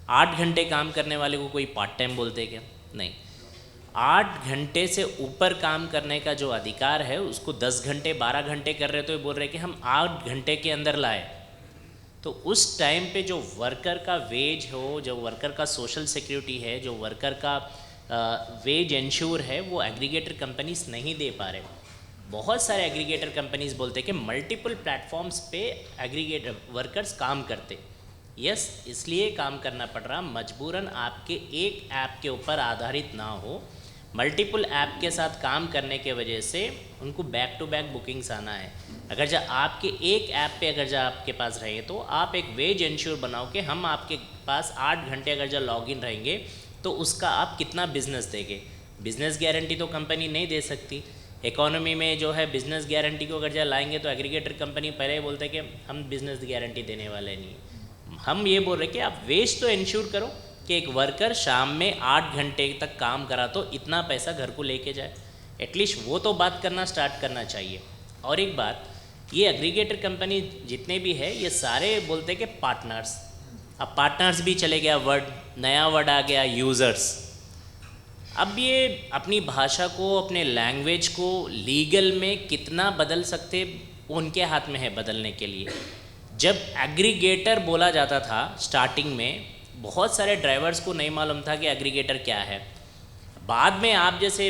8 घंटे काम करने वाले को कोई पार्ट टाइम बोलते क्या? नहीं. 8 घंटे से ऊपर काम करने का जो अधिकार है उसको 10 घंटे 12 घंटे कर रहे तो ये बोल रहे कि हम 8 घंटे के अंदर लाए. तो उस टाइम पे जो वर्कर का वेज हो, जो वर्कर का सोशल सिक्योरिटी है, जो वर्कर का वेज इंश्योर है, वो एग्रीगेटर कंपनीज नहीं दे पा रहे. बहुत सारे एग्रीगेटर कंपनीज बोलते हैं कि मल्टीपल प्लेटफॉर्म्स पे एग्रीगेटर वर्कर्स काम करते. यस, इसलिए काम करना पड़ रहा, मजबूरन आपके एक ऐप के ऊपर आधारित ना हो, मल्टीपल ऐप के साथ काम करने के वजह से उनको बैक टू बैक बुकिंग्स आना है. अगर जब आपके एक ऐप पे अगर जब आपके पास रहे तो आप एक वेज इंश्योर बनाओ कि हम आपके पास 8 घंटे अगर जब लॉगिन रहेंगे तो उसका आप कितना बिजनेस देंगे. बिजनेस गारंटी तो कंपनी नहीं दे सकती. इकोनॉमी में जो है बिजनेस गारंटी को अगर जब लाएंगे तो एग्रीगेटर कंपनी पहले ही बोलते हैं कि हम बिजनेस गारंटी देने वाले नहीं. हम ये बोल रहे हैं कि आप वेज तो इंश्योर करो कि एक वर्कर शाम में 8 घंटे तक काम करा तो इतना पैसा घर को लेके जाए. एटलीस्ट वो तो बात करना स्टार्ट करना चाहिए. और एक बात, ये एग्रीगेटर कंपनी जितने भी है ये सारे बोलते हैं कि पार्टनर्स. अब पार्टनर्स भी चले गया वर्ड, नया वर्ड आ गया यूज़र्स. अब ये अपनी भाषा को, अपने लैंग्वेज को लीगल में कितना बदल सकते, उनके हाथ में है बदलने के लिए. जब एग्रीगेटर बोला जाता था स्टार्टिंग में, बहुत सारे ड्राइवर्स को नहीं मालूम था कि एग्रीगेटर क्या है। बाद में आप जैसे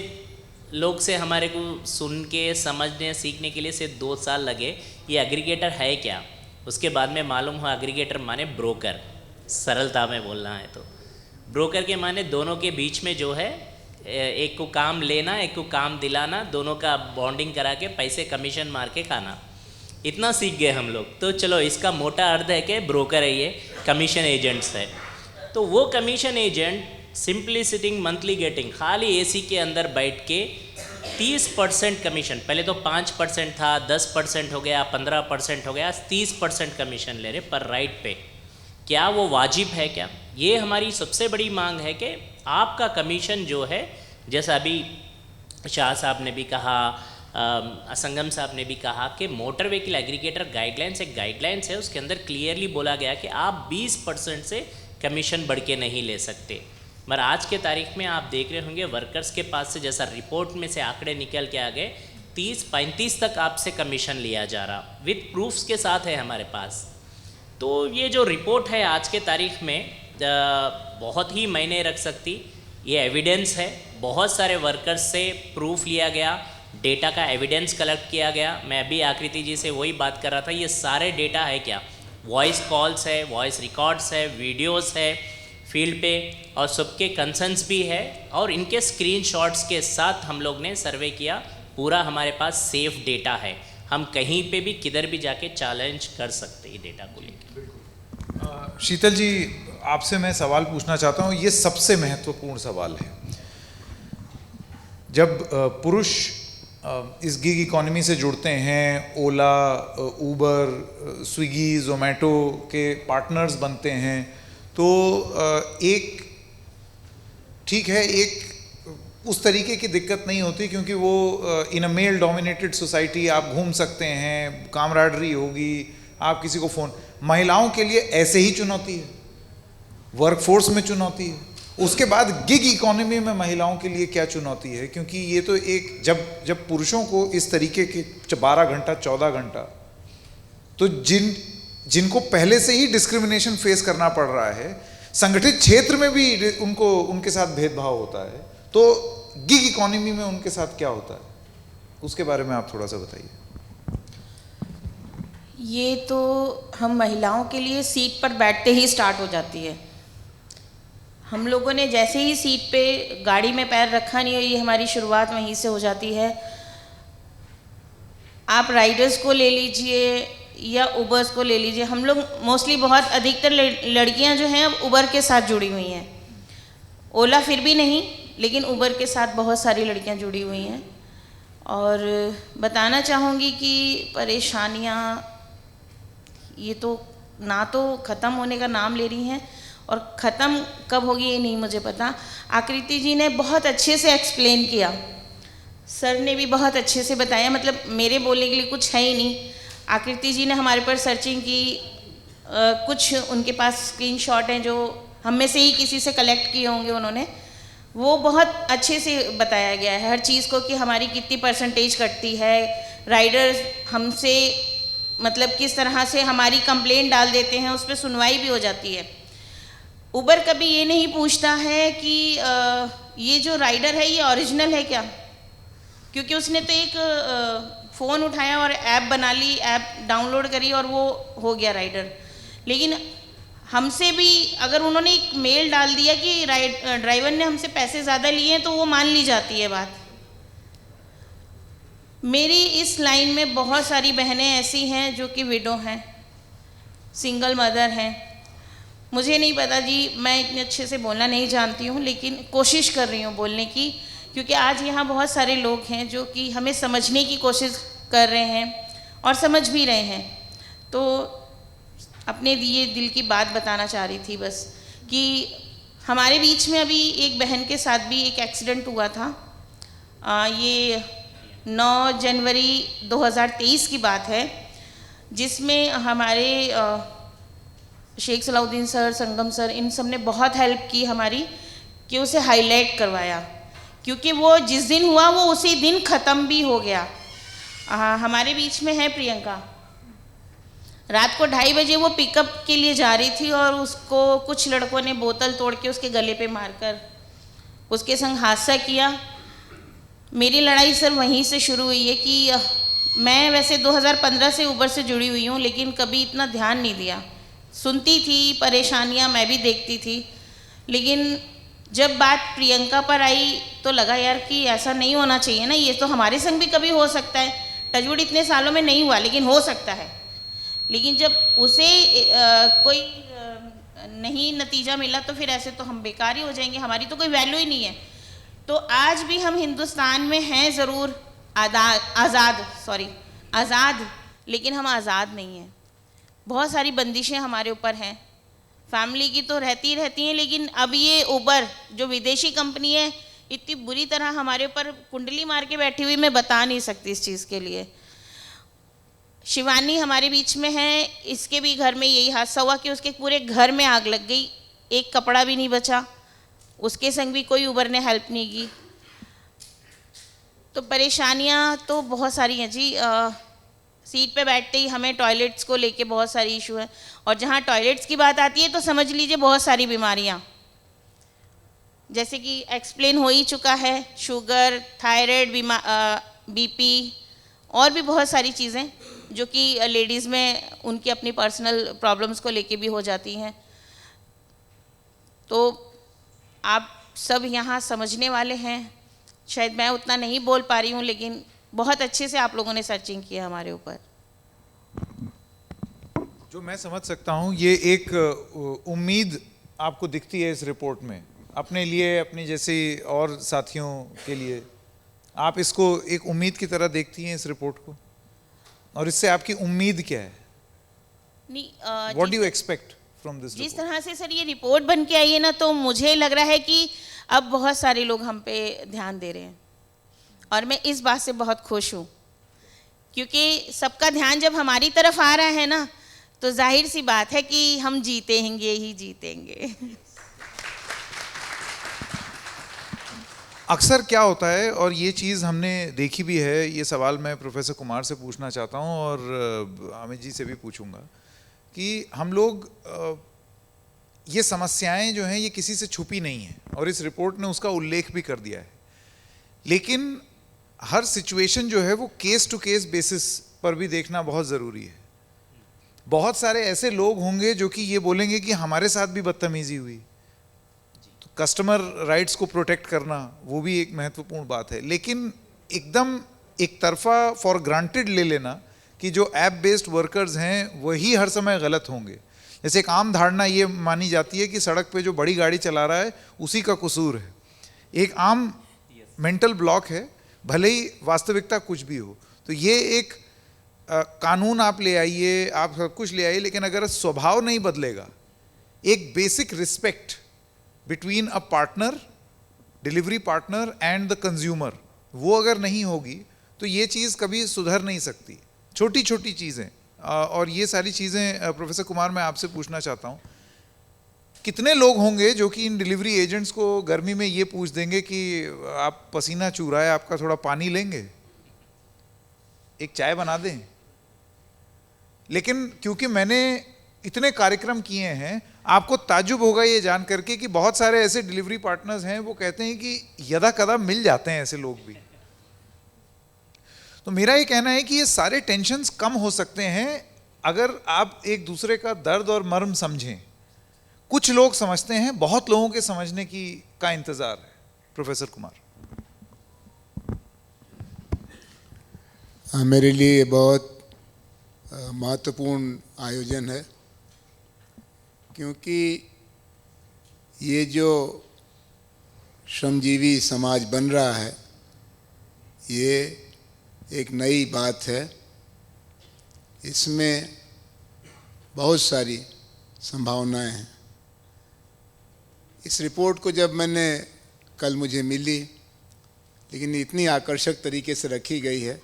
लोग से हमारे को सुन के समझने सीखने के लिए सिर्फ 2 साल लगे ये एग्रीगेटर है क्या। उसके बाद में मालूम हुआ एग्रीगेटर माने ब्रोकर, सरलता में बोलना है तो ब्रोकर के माने दोनों के बीच में जो है एक को काम लेना एक को काम दिलाना, दोनों का बॉन्डिंग करा के पैसे कमीशन मार के खाना। इतना सीख गए हम लोग। तो चलो इसका मोटा अर्थ है कि ब्रोकर है, ये कमीशन एजेंट्स है। तो वो commission agent simply sitting monthly getting, खाली एसी के अंदर बैठ के 30% कमीशन, पहले तो 5% था, 10% हो गया, 15% हो गया, 30% कमीशन ले रहे पर राइड पे। क्या वो वाजिब है क्या? ये हमारी सबसे बड़ी मांग है कि आपका कमीशन जो है, जैसा अभी शाह साहब ने भी कहा, असंगम साहब ने भी कहा कि मोटर व्हीकल एग्रीगेटर गाइडलाइंस एक गाइडलाइंस है, उसके अंदर क्लियरली बोला गया कि आप 20% से कमीशन बढ़ के नहीं ले सकते। मगर आज के तारीख में आप देख रहे होंगे वर्कर्स के पास से जैसा रिपोर्ट में से आंकड़े निकल के आ गए 30-35 तक आपसे कमीशन लिया जा रहा, विद प्रूफ्स के साथ है हमारे पास। तो ये जो रिपोर्ट है आज के तारीख में बहुत ही मायने रख सकती। ये एविडेंस है, बहुत सारे वर्कर्स से प्रूफ लिया गया, डेटा का एविडेंस कलेक्ट किया गया। मैं अभी आकृति जी से वही बात कर रहा था, ये सारे डेटा है क्या, वॉइस कॉल्स है, वॉइस रिकॉर्ड्स है, वीडियोस है फील्ड पे, और सबके कंसर्न्स भी है, और इनके स्क्रीनशॉट्स के साथ हम लोग ने सर्वे किया। पूरा हमारे पास सेफ डेटा है, हम कहीं पे भी किधर भी जाके चैलेंज कर सकते हैं डेटा को लेकर। शीतल जी, आपसे मैं सवाल पूछना चाहता हूँ, ये सबसे महत्वपूर्ण सवाल है। जब पुरुष इस गिग इकोनॉमी से जुड़ते हैं, ओला, ऊबर, स्विगी, जोमेटो के पार्टनर्स बनते हैं, तो एक ठीक है, एक उस तरीके की दिक्कत नहीं होती, क्योंकि वो इन अ मेल डोमिनेटेड सोसाइटी आप घूम सकते हैं, कामराडरी होगी, आप किसी को फ़ोन। महिलाओं के लिए ऐसे ही चुनौती है, वर्कफोर्स में चुनौती है, उसके बाद गिग इकोनॉमी में महिलाओं के लिए क्या चुनौती है? क्योंकि ये तो एक जब पुरुषों को इस तरीके के 12 घंटा 14 घंटा, तो जिनको पहले से ही डिस्क्रिमिनेशन फेस करना पड़ रहा है, संगठित क्षेत्र में भी उनके साथ भेदभाव होता है, तो गिग इकोनॉमी में उनके साथ क्या होता है, उसके बारे में आप थोड़ा सा बताइए। ये तो हम महिलाओं के लिए सीट पर बैठते ही स्टार्ट हो जाती है। हम लोगों ने जैसे ही सीट पे गाड़ी में पैर रखा नहीं हो, ये हमारी शुरुआत वहीं से हो जाती है। आप राइडर्स को ले लीजिए या उबर्स को ले लीजिए, हम लोग मोस्टली बहुत अधिकतर लड़कियां जो हैं अब उबर के साथ जुड़ी हुई हैं। ओला फिर भी नहीं, लेकिन उबर के साथ बहुत सारी लड़कियां जुड़ी हुई हैं। और बताना चाहूँगी कि परेशानियाँ ये तो ना तो ख़त्म होने का नाम ले रही हैं, और ख़त्म कब होगी ये नहीं मुझे पता। आकृति जी ने बहुत अच्छे से एक्सप्लेन किया, सर ने भी बहुत अच्छे से बताया, मतलब मेरे बोलने के लिए कुछ है ही नहीं। आकृति जी ने हमारे पर सर्चिंग की, कुछ उनके पास स्क्रीनशॉट हैं जो हम में से ही किसी से कलेक्ट किए होंगे उन्होंने, वो बहुत अच्छे से बताया गया है हर चीज़ को कि हमारी कितनी परसेंटेज कटती है, राइडर्स हमसे मतलब किस तरह से हमारी कंप्लेंट डाल देते हैं, उस पर सुनवाई भी हो जाती है। उबर कभी ये नहीं पूछता है कि ये जो राइडर है ये ओरिजिनल है क्या, क्योंकि उसने तो एक फ़ोन उठाया और ऐप बना ली, ऐप डाउनलोड करी और वो हो गया राइडर। लेकिन हमसे भी अगर उन्होंने एक मेल डाल दिया कि ड्राइवर ने हमसे पैसे ज़्यादा लिए हैं, तो वो मान ली जाती है बात। मेरी इस लाइन में बहुत सारी बहनें ऐसी हैं जो कि विडो हैं, सिंगल मदर हैं। मुझे नहीं पता जी, मैं इतने अच्छे से बोलना नहीं जानती हूँ, लेकिन कोशिश कर रही हूँ बोलने की, क्योंकि आज यहाँ बहुत सारे लोग हैं जो कि हमें समझने की कोशिश कर रहे हैं और समझ भी रहे हैं। तो अपने ये दिल की बात बताना चाह रही थी बस, कि हमारे बीच में अभी एक बहन के साथ भी एक एक्सीडेंट हुआ था। ये 9 जनवरी 2023 की बात है, जिसमें हमारे शेख सलाउद्दीन सर, संगम सर, इन सब ने बहुत हेल्प की हमारी कि उसे हाईलाइट करवाया, क्योंकि वो जिस दिन हुआ वो उसी दिन ख़त्म भी हो गया। हमारे बीच में है प्रियंका, रात को 2:30 बजे वो पिकअप के लिए जा रही थी और उसको कुछ लड़कों ने बोतल तोड़ के उसके गले पे मारकर उसके संग हादसा किया। मेरी लड़ाई सर वहीं से शुरू हुई है कि मैं वैसे 2015 से उबर से जुड़ी हुई हूँ, लेकिन कभी इतना ध्यान नहीं दिया। सुनती थी परेशानियाँ, मैं भी देखती थी, लेकिन जब बात प्रियंका पर आई तो लगा यार कि ऐसा नहीं होना चाहिए ना, ये तो हमारे संग भी कभी हो सकता है। टचवुड इतने सालों में नहीं हुआ, लेकिन हो सकता है। लेकिन जब उसे कोई नहीं नतीजा मिला तो फिर ऐसे तो हम बेकार ही हो जाएंगे, हमारी तो कोई वैल्यू ही नहीं है। तो आज भी हम हिंदुस्तान में हैं ज़रूर, आज़ाद, लेकिन हम आज़ाद नहीं हैं। बहुत सारी बंदिशें हमारे ऊपर हैं, फैमिली की तो रहती हैं, लेकिन अब ये उबर जो विदेशी कंपनी है इतनी बुरी तरह हमारे ऊपर कुंडली मार के बैठी हुई, मैं बता नहीं सकती इस चीज़ के लिए। शिवानी हमारे बीच में है, इसके भी घर में यही हादसा हुआ कि उसके पूरे घर में आग लग गई, एक कपड़ा भी नहीं बचा, उसके संग भी कोई उबर ने हेल्प नहीं की। तो परेशानियां तो बहुत सारी हैं जी। सीट पे बैठते ही हमें टॉयलेट्स को लेके बहुत सारी इशू है, और जहाँ टॉयलेट्स की बात आती है तो समझ लीजिए बहुत सारी बीमारियाँ, जैसे कि एक्सप्लेन हो ही चुका है, शुगर, थायराइड, बीपी और भी बहुत सारी चीज़ें जो कि लेडीज़ में उनकी अपनी पर्सनल प्रॉब्लम्स को लेके भी हो जाती हैं। तो आप सब यहाँ समझने वाले हैं, शायद मैं उतना नहीं बोल पा रही हूँ, लेकिन बहुत अच्छे से आप लोगों ने सर्चिंग किया हमारे ऊपर। जो मैं समझ सकता हूँ, ये एक उम्मीद आपको दिखती है इस रिपोर्ट में, अपने लिए, अपनी जैसी और साथियों के लिए। आप इसको एक उम्मीद की तरह देखती हैं इस रिपोर्ट को, और इससे आपकी उम्मीद क्या है? What do you expect from this? जिस तरह से सर ये रिपोर्ट बन के आई है ना, तो मुझे लग रहा है कि अब बहुत सारे लोग हम पे ध्यान दे रहे हैं, और मैं इस बात से बहुत खुश हूँ, क्योंकि सबका ध्यान जब हमारी तरफ आ रहा है ना, तो जाहिर सी बात है कि हम जीतेंगे ही जीतेंगे। अक्सर क्या होता है, और ये चीज़ हमने देखी भी है, ये सवाल मैं प्रोफेसर कुमार से पूछना चाहता हूँ और अमित जी से भी पूछूंगा, कि हम लोग ये समस्याएं जो हैं ये किसी से छुपी नहीं हैं, और इस रिपोर्ट ने उसका उल्लेख भी कर दिया है, लेकिन हर सिचुएशन जो है वो केस टू केस बेसिस पर भी देखना बहुत ज़रूरी है। बहुत सारे ऐसे लोग होंगे जो कि ये बोलेंगे कि हमारे साथ भी बदतमीजी हुई, तो कस्टमर राइट्स को प्रोटेक्ट करना वो भी एक महत्वपूर्ण बात है, लेकिन एकदम एक तरफा फॉर ग्रांटेड ले लेना कि जो ऐप बेस्ड वर्कर्स हैं वही हर समय गलत होंगे। जैसे एक आम धारणा ये मानी जाती है कि सड़क पे जो बड़ी गाड़ी चला रहा है उसी का कसूर है, एक आम मेंटल ब्लॉक है, भले ही वास्तविकता कुछ भी हो। तो ये एक कानून आप ले आइए, आप सब कुछ ले आइए, लेकिन अगर स्वभाव नहीं बदलेगा, एक basic respect between a partner, delivery partner and the consumer, वो अगर नहीं होगी तो ये चीज़ कभी सुधर नहीं सकती। छोटी छोटी चीज़ें, और ये सारी चीज़ें प्रोफेसर कुमार मैं आपसे पूछना चाहता हूँ, कितने लोग होंगे जो कि इन डिलीवरी एजेंट्स को गर्मी में ये पूछ देंगे कि आप पसीना चू रहा है, आपका थोड़ा पानी लेंगे, एक चाय बना दें? लेकिन क्योंकि मैंने इतने कार्यक्रम किए हैं, आपको ताज्जुब होगा ये जान करके कि बहुत सारे ऐसे डिलीवरी पार्टनर्स हैं वो कहते हैं कि यदा कदा मिल जाते हैं ऐसे लोग भी। तो मेरा ये कहना है कि ये सारे टेंशन्स कम हो सकते हैं अगर आप एक दूसरे का दर्द और मर्म समझें। कुछ लोग समझते हैं, बहुत लोगों के समझने का इंतजार है। प्रोफेसर कुमार। मेरे लिए बहुत महत्वपूर्ण आयोजन है, क्योंकि ये जो श्रमजीवी समाज बन रहा है ये एक नई बात है, इसमें बहुत सारी संभावनाएं हैं। इस रिपोर्ट को जब मैंने कल मुझे मिली, लेकिन इतनी आकर्षक तरीके से रखी गई है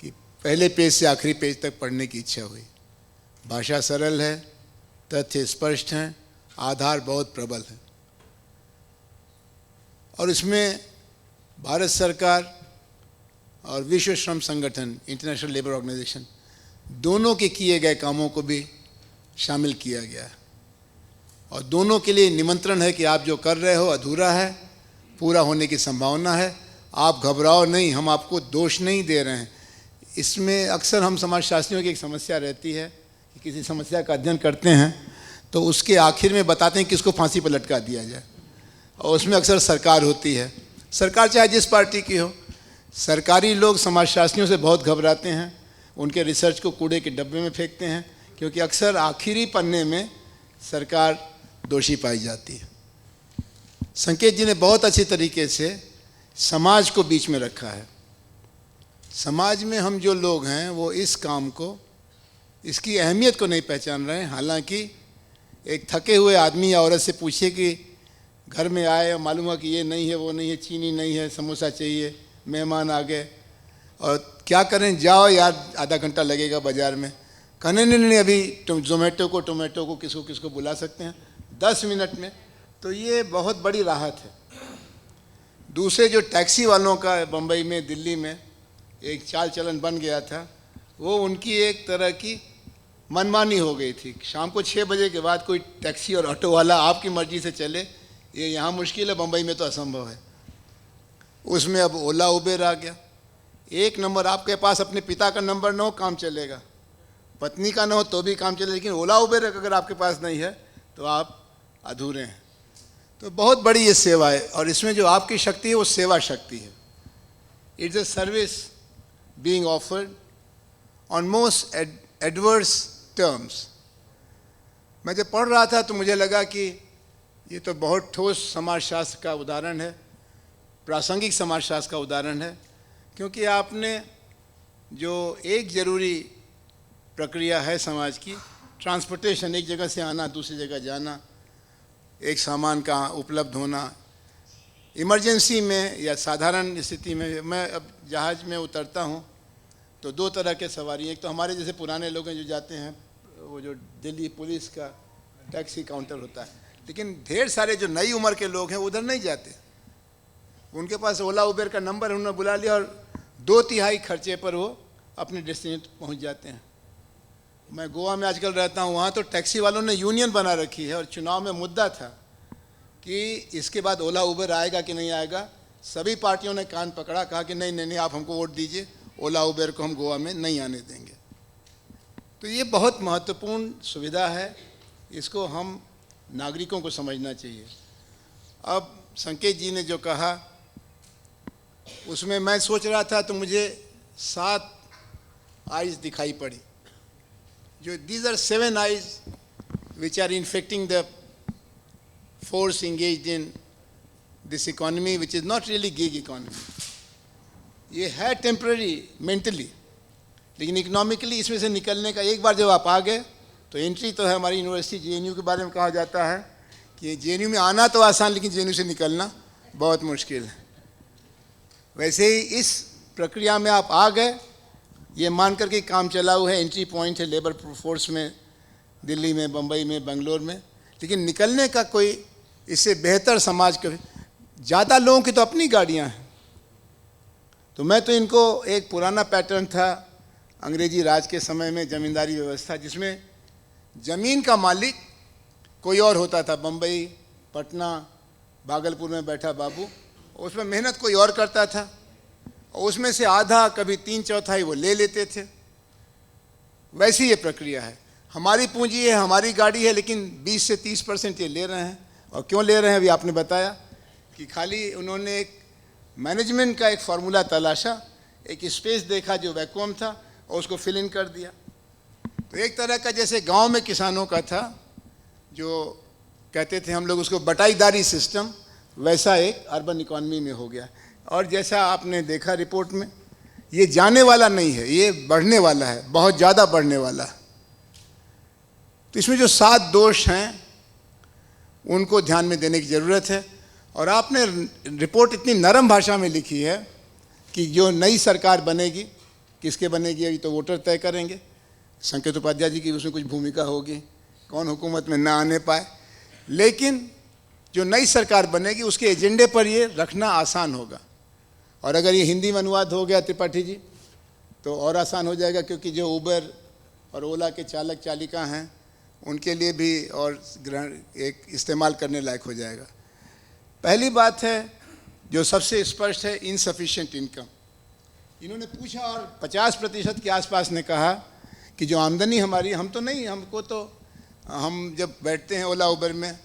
कि पहले पेज से आखिरी पेज तक पढ़ने की इच्छा हुई। भाषा सरल है, तथ्य स्पष्ट हैं, आधार बहुत प्रबल है, और इसमें भारत सरकार और विश्व श्रम संगठन, इंटरनेशनल लेबर ऑर्गेनाइजेशन, दोनों के किए गए कामों को भी शामिल किया गया है और दोनों के लिए निमंत्रण है कि आप जो कर रहे हो अधूरा है, पूरा होने की संभावना है, आप घबराओ नहीं, हम आपको दोष नहीं दे रहे हैं। इसमें अक्सर हम समाजशास्त्रियों की एक समस्या रहती है कि किसी समस्या का अध्ययन करते हैं तो उसके आखिर में बताते हैं कि इसको फांसी पर लटका दिया जाए, और उसमें अक्सर सरकार होती है। सरकार चाहे जिस पार्टी की हो, सरकारी लोग समाजशास्त्रियों से बहुत घबराते हैं, उनके रिसर्च को कूड़े के डब्बे में फेंकते हैं, क्योंकि अक्सर आखिरी पन्ने में सरकार दोषी पाई जाती है। संकेत जी ने बहुत अच्छी तरीके से समाज को बीच में रखा है। समाज में हम जो लोग हैं वो इस काम को, इसकी अहमियत को नहीं पहचान रहे हैं। हालांकि एक थके हुए आदमी या औरत से पूछिए कि घर में आए और मालूम हुआ कि ये नहीं है, वो नहीं है, चीनी नहीं है, समोसा चाहिए, मेहमान आ गए और क्या करें, जाओ यार आधा घंटा लगेगा बाज़ार में, कहने नहीं अभी जोमेटो को टोमेटो को किसको किसको बुला सकते हैं 10 मिनट में। तो ये बहुत बड़ी राहत है। दूसरे जो टैक्सी वालों का बम्बई में, दिल्ली में एक चाल चलन बन गया था, वो उनकी एक तरह की मनमानी हो गई थी। शाम को 6 बजे के बाद कोई टैक्सी और ऑटो वाला आपकी मर्जी से चले, ये यहाँ मुश्किल है, बम्बई में तो असंभव है। उसमें अब ओला उबेर आ गया। एक नंबर, आपके पास अपने पिता का नंबर ना हो काम चलेगा, पत्नी का ना हो तो भी काम चलेगा, लेकिन ओला उबेर अगर आपके पास नहीं है तो आप अधूरे हैं। तो बहुत बड़ी ये सेवा है और इसमें जो आपकी शक्ति है वो सेवा शक्ति है। It's a service being offered on most adverse terms. मैं जब पढ़ रहा था तो मुझे लगा कि ये तो बहुत ठोस समाजशास्त्र का उदाहरण है, प्रासंगिक समाजशास्त्र का उदाहरण है, क्योंकि आपने जो एक ज़रूरी प्रक्रिया है समाज की, ट्रांसपोर्टेशन, एक जगह से आना दूसरी जगह जाना, एक सामान का उपलब्ध होना, इमरजेंसी में या साधारण स्थिति में। मैं अब जहाज़ में उतरता हूँ तो 2 तरह के सवारी, एक तो हमारे जैसे पुराने लोग हैं जो जाते हैं, वो जो दिल्ली पुलिस का टैक्सी काउंटर होता है, लेकिन ढेर सारे जो नई उम्र के लोग हैं उधर नहीं जाते। उनके पास ओला उबेर का नंबर है, उन्होंने बुला लिया और 2/3 खर्चे पर वो अपने डेस्टिनेशन पहुंच जाते हैं। मैं गोवा में आजकल रहता हूँ, वहाँ तो टैक्सी वालों ने यूनियन बना रखी है और चुनाव में मुद्दा था कि इसके बाद ओला उबेर आएगा कि नहीं आएगा। सभी पार्टियों ने कान पकड़ा, कहा कि नहीं आप हमको वोट दीजिए, ओला उबेर को हम गोवा में नहीं आने देंगे। तो ये बहुत महत्वपूर्ण सुविधा है, इसको हम नागरिकों को समझना चाहिए। अब संकेत जी ने जो कहा उसमें मैं सोच रहा था तो मुझे 7 आइज़ दिखाई पड़ी, जो these are 7 eyes which are infecting the force engaged in this economy, which is not really gig economy. ये है टेम्पररी मेंटली, लेकिन इकोनॉमिकली इसमें से निकलने का, एक बार जब आप आ गए तो एंट्री तो है। हमारी यूनिवर्सिटी जेएनयू के बारे में कहा जाता है कि जेएनयू में आना तो आसान, लेकिन जेएनयू से निकलना बहुत मुश्किल है। वैसे ही इस प्रक्रिया में आप आ गए, ये मान करके काम चलाऊ है, एंट्री पॉइंट है लेबर फोर्स में, दिल्ली में, बम्बई में, बेंगलोर में, लेकिन निकलने का कोई इससे बेहतर समाज के ज़्यादा लोगों की तो अपनी गाड़ियाँ हैं। तो मैं तो इनको, एक पुराना पैटर्न था अंग्रेजी राज के समय में, ज़मींदारी व्यवस्था, जिसमें ज़मीन का मालिक कोई और होता था, बम्बई, पटना, भागलपुर में बैठा बाबू, उसमें मेहनत कोई और करता था और उसमें से आधा, कभी 3/4 वो ले लेते थे। वैसी ये प्रक्रिया है। हमारी पूंजी है, हमारी गाड़ी है, लेकिन 20 से 30% ये ले रहे हैं। और क्यों ले रहे हैं अभी आपने बताया कि खाली उन्होंने एक मैनेजमेंट का एक फार्मूला तलाशा, एक स्पेस देखा जो वैक्यूम था और उसको फिल इन कर दिया। तो एक तरह का जैसे गांव में किसानों का था, जो कहते थे हम लोग उसको बटाईदारी सिस्टम, वैसा एक अर्बन इकॉनमी में हो गया। और जैसा आपने देखा रिपोर्ट में, ये जाने वाला नहीं है, ये बढ़ने वाला है, बहुत ज़्यादा बढ़ने वाला है। तो इसमें जो 7 दोष हैं उनको ध्यान में देने की ज़रूरत है। और आपने रिपोर्ट इतनी नरम भाषा में लिखी है कि जो नई सरकार बनेगी, किसके बनेगी अभी तो वोटर तय करेंगे। संकेत उपाध्याय जी की उसमें कुछ भूमिका होगी, कौन हुकूमत में ना आने पाए, लेकिन जो नई सरकार बनेगी उसके एजेंडे पर ये रखना आसान होगा। और अगर ये हिंदी में अनुवाद हो गया त्रिपाठी जी तो और आसान हो जाएगा, क्योंकि जो उबर और ओला के चालक चालिका हैं उनके लिए भी और ग्रहण एक इस्तेमाल करने लायक हो जाएगा। पहली बात है जो सबसे स्पष्ट है, इनसफिशिएंट इनकम। इन्होंने पूछा और 50% के आसपास ने कहा कि जो आमदनी हमारी, हम तो नहीं, हमको तो, हम जब बैठते हैं ओला उबर में,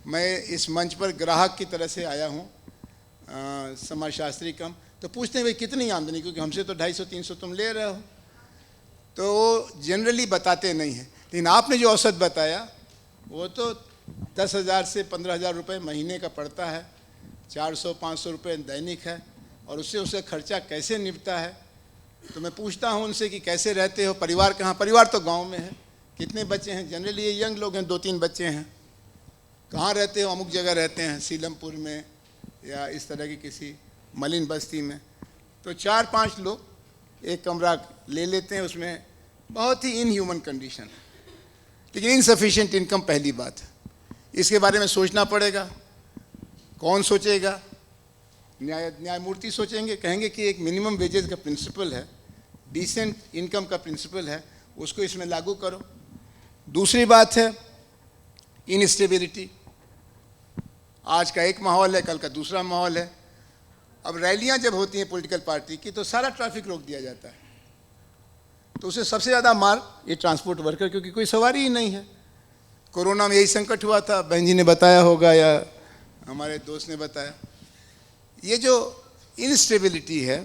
मैं इस मंच पर ग्राहक की तरह से आया हूँ, समाजशास्त्री कम, तो पूछते हैं भाई कितनी आमदनी, क्योंकि हमसे तो 250-300 तुम ले रहे हो, तो वो जनरली बताते नहीं हैं। लेकिन आपने जो औसत बताया वो तो 10,000 से 15,000 रुपये महीने का पड़ता है, 400-500 रुपये दैनिक है, और उससे उसका खर्चा कैसे निपटा है। तो मैं पूछता हूँ उनसे कि कैसे रहते हो, परिवार कहाँ, परिवार तो गांव में है, कितने बच्चे हैं, जनरली ये यंग लोग हैं, 2-3 बच्चे हैं, कहाँ रहते हो, अमुक जगह रहते हैं, सीलमपुर में या इस तरह की किसी मलिन बस्ती में। तो 4-5 लोग एक कमरा ले लेते हैं, उसमें बहुत ही इनह्यूमन कंडीशन है। लेकिन इनसफिशिएंट इनकम पहली बात है, इसके बारे में सोचना पड़ेगा। कौन सोचेगा? न्यायमूर्ति सोचेंगे, कहेंगे कि एक मिनिमम वेजेस का प्रिंसिपल है, डिसेंट इनकम का प्रिंसिपल है, उसको इसमें लागू करो। दूसरी बात है इनस्टेबिलिटी। आज का एक माहौल है, कल का दूसरा माहौल है। अब रैलियां जब होती हैं पॉलिटिकल पार्टी की तो सारा ट्रैफिक रोक दिया जाता है, तो उसे सबसे ज़्यादा मार ये ट्रांसपोर्ट वर्कर, क्योंकि कोई सवारी ही नहीं है। कोरोना में यही संकट हुआ था, बहन जी ने बताया होगा या हमारे दोस्त ने बताया। ये जो इनस्टेबिलिटी है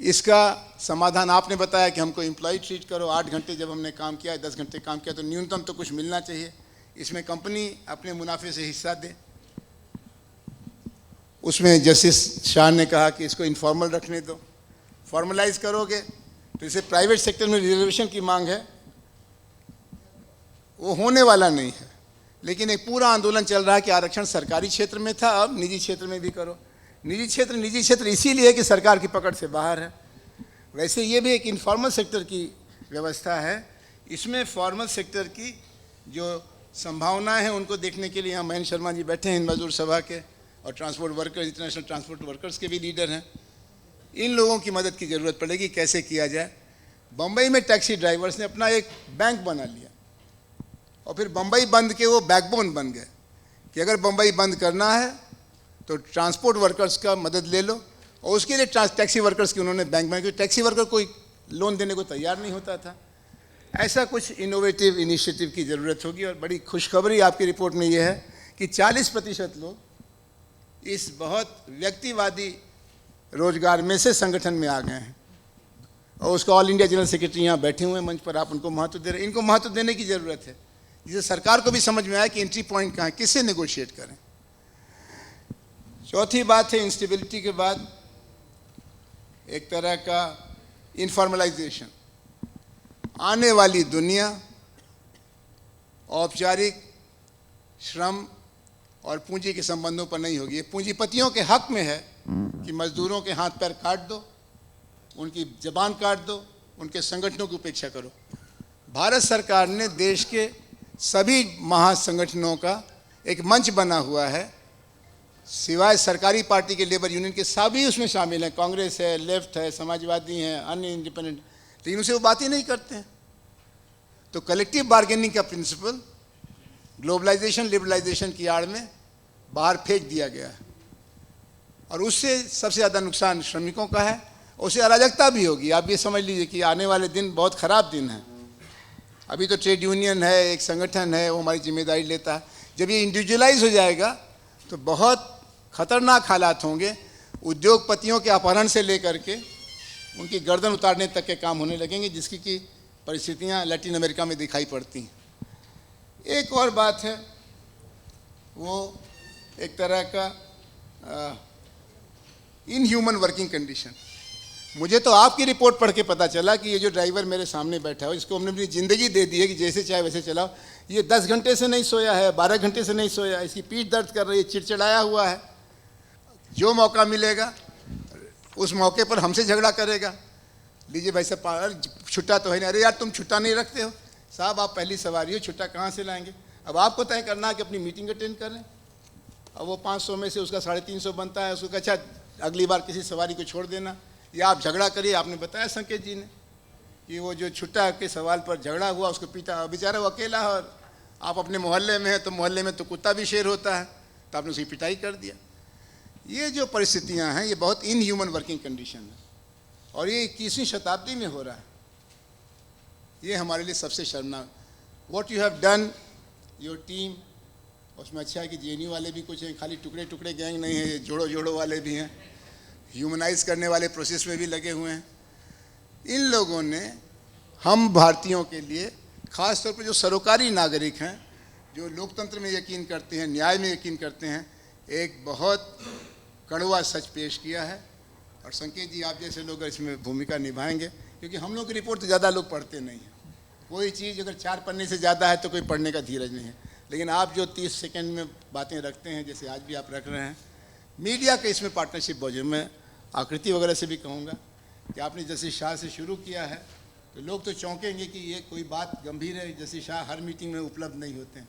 इसका समाधान आपने बताया कि हमको एम्प्लॉय ट्रीट करो, 8 घंटे जब हमने काम किया, 10 घंटे काम किया, तो न्यूनतम तो कुछ मिलना चाहिए। इसमें कंपनी अपने मुनाफे से हिस्सा दे। उसमें जस्टिस शाह ने कहा कि इसको इनफॉर्मल रखने दो, फॉर्मलाइज करोगे तो इसे प्राइवेट सेक्टर में रिजर्वेशन की मांग है, वो होने वाला नहीं है। लेकिन एक पूरा आंदोलन चल रहा है कि आरक्षण सरकारी क्षेत्र में था, अब निजी क्षेत्र में भी करो। निजी क्षेत्र इसीलिए है कि सरकार की पकड़ से बाहर है। वैसे ये भी एक इनफॉर्मल सेक्टर की व्यवस्था है, इसमें फॉर्मल सेक्टर की जो संभावनाएं हैं उनको देखने के लिए यहाँ महेंद्र शर्मा जी बैठे हैं, हिंद मजदूर सभा के, और transport workers, international transport workers के भी लीडर हैं। इन लोगों की मदद की ज़रूरत पड़ेगी, कैसे किया जाए। बम्बई में टैक्सी ड्राइवर्स ने अपना एक बैंक बना लिया, और फिर बम्बई बंद के वो बैकबोन बन गए कि अगर बम्बई बंद करना है तो ट्रांसपोर्ट वर्कर्स का मदद ले लो, और उसके लिए टैक्सी वर्कर्स की उन्होंने बैंक बनाया, क्योंकि टैक्सी वर्कर कोई लोन देने को तैयार नहीं होता था। ऐसा कुछ इनोवेटिव इनिशिएटिव की ज़रूरत होगी। और बड़ी खुशखबरी आपकी रिपोर्ट में ये है कि 40% लोग इस बहुत व्यक्तिवादी रोजगार में से संगठन में आ गए हैं, और उसका ऑल इंडिया जनरल सेक्रेटरी यहाँ बैठे हुए हैं मंच पर, आप उनको महत्व दे रहे हैं। इनको महत्व देने की ज़रूरत है, जिससे सरकार को भी समझ में आया कि एंट्री पॉइंट कहाँ है, किससे नेगोशिएट करें। चौथी बात है, इंस्टेबिलिटी के बाद एक तरह का इनफॉर्मलाइजेशन। आने वाली दुनिया औपचारिक श्रम और पूंजी के संबंधों पर नहीं होगी। ये पूंजीपतियों के हक में है कि मजदूरों के हाथ पैर काट दो, उनकी जबान काट दो, उनके संगठनों की उपेक्षा करो। भारत सरकार ने देश के सभी महासंगठनों का एक मंच बना हुआ है, सिवाय सरकारी पार्टी के लेबर यूनियन के सभी उसमें शामिल हैं, कांग्रेस है, लेफ्ट है, समाजवादी हैं, अन्य इंडिपेंडेंट, लेकिन उसे वो बात ही नहीं करते हैं। तो कलेक्टिव बार्गेनिंग का प्रिंसिपल ग्लोबलाइजेशन लिबरलाइजेशन की आड़ में बाहर फेंक दिया गया है, और उससे सबसे ज़्यादा नुकसान श्रमिकों का है, उससे अराजकता भी होगी। आप ये समझ लीजिए कि आने वाले दिन बहुत ख़राब दिन हैं। अभी तो ट्रेड यूनियन है, एक संगठन है, वो हमारी जिम्मेदारी लेता है। जब ये इंडिविजुअलाइज हो जाएगा तो बहुत खतरनाक हालात होंगे। उद्योगपतियों के अपहरण से लेकर के उनकी गर्दन उतारने तक के काम होने लगेंगे, जिसकी कि परिस्थितियाँ लैटिन अमेरिका में दिखाई पड़ती हैं। एक और बात है, वो एक तरह का इनह्यूमन वर्किंग कंडीशन। मुझे तो आपकी रिपोर्ट पढ़ के पता चला कि ये जो ड्राइवर मेरे सामने बैठा है, इसको हमने अपनी ज़िंदगी दे दी है कि जैसे चाहे वैसे चलाओ। ये 10 घंटे से नहीं सोया है, 12 घंटे से नहीं सोया, इसकी पीठ दर्द कर रही है, चिड़चिड़ाया हुआ है। जो मौका मिलेगा उस मौके पर हमसे झगड़ा करेगा, लीजिए भाई साहब छुट्टा तो है नहीं, अरे यार तुम छुट्टा नहीं रखते हो, साहब आप पहली सवारी हो, छुट्टा कहाँ से लाएंगे। अब आपको तय करना है कि अपनी मीटिंग अटेंड कर लें। अब वो 500 में से उसका 350 बनता है, उसको अच्छा अगली बार किसी सवारी को छोड़ देना, या आप झगड़ा करिए। आपने बताया संकेत जी ने कि वो जो छुट्टा के सवाल पर झगड़ा हुआ उसको पीटा, बेचारा वो अकेला है और आप अपने मोहल्ले में हैं तो मोहल्ले में तो कुत्ता भी शेर होता है, तो आपने उसकी पिटाई कर दिया। ये जो परिस्थितियां हैं ये बहुत इनह्यूमन वर्किंग कंडीशन है और ये 21वीं शताब्दी में हो रहा है। ये हमारे लिए सबसे शर्मनाक। What you have done, your team, उसमें अच्छा है कि जेएनयू वाले भी कुछ हैं, खाली टुकड़े टुकड़े गैंग नहीं है, ये जोड़ो जोड़ो वाले भी हैं, ह्यूमनाइज करने वाले प्रोसेस में भी लगे हुए हैं। इन लोगों ने हम भारतीयों के लिए, ख़ास तौर पर जो सरोकारी नागरिक हैं, जो लोकतंत्र में यकीन करते हैं, न्याय में यकीन करते हैं, एक बहुत कड़वा सच पेश किया है। और संकेत जी आप जैसे लोग इसमें भूमिका निभाएंगे, क्योंकि हम लोग की रिपोर्ट तो ज़्यादा लोग पढ़ते नहीं हैं। कोई चीज़ अगर 4 पन्ने से ज़्यादा है तो कोई पढ़ने का धीरज नहीं है, लेकिन आप जो 30 सेकंड में बातें रखते हैं, जैसे आज भी आप रख रहे हैं, मीडिया के इसमें पार्टनरशिप बहुत जरूरी। मैं आकृति वगैरह से भी कहूँगा कि आपने जस्टिस शाह से शुरू किया है तो लोग तो चौंकेंगे कि ये कोई बात गंभीर है। जस्टिस शाह हर मीटिंग में उपलब्ध नहीं होते हैं,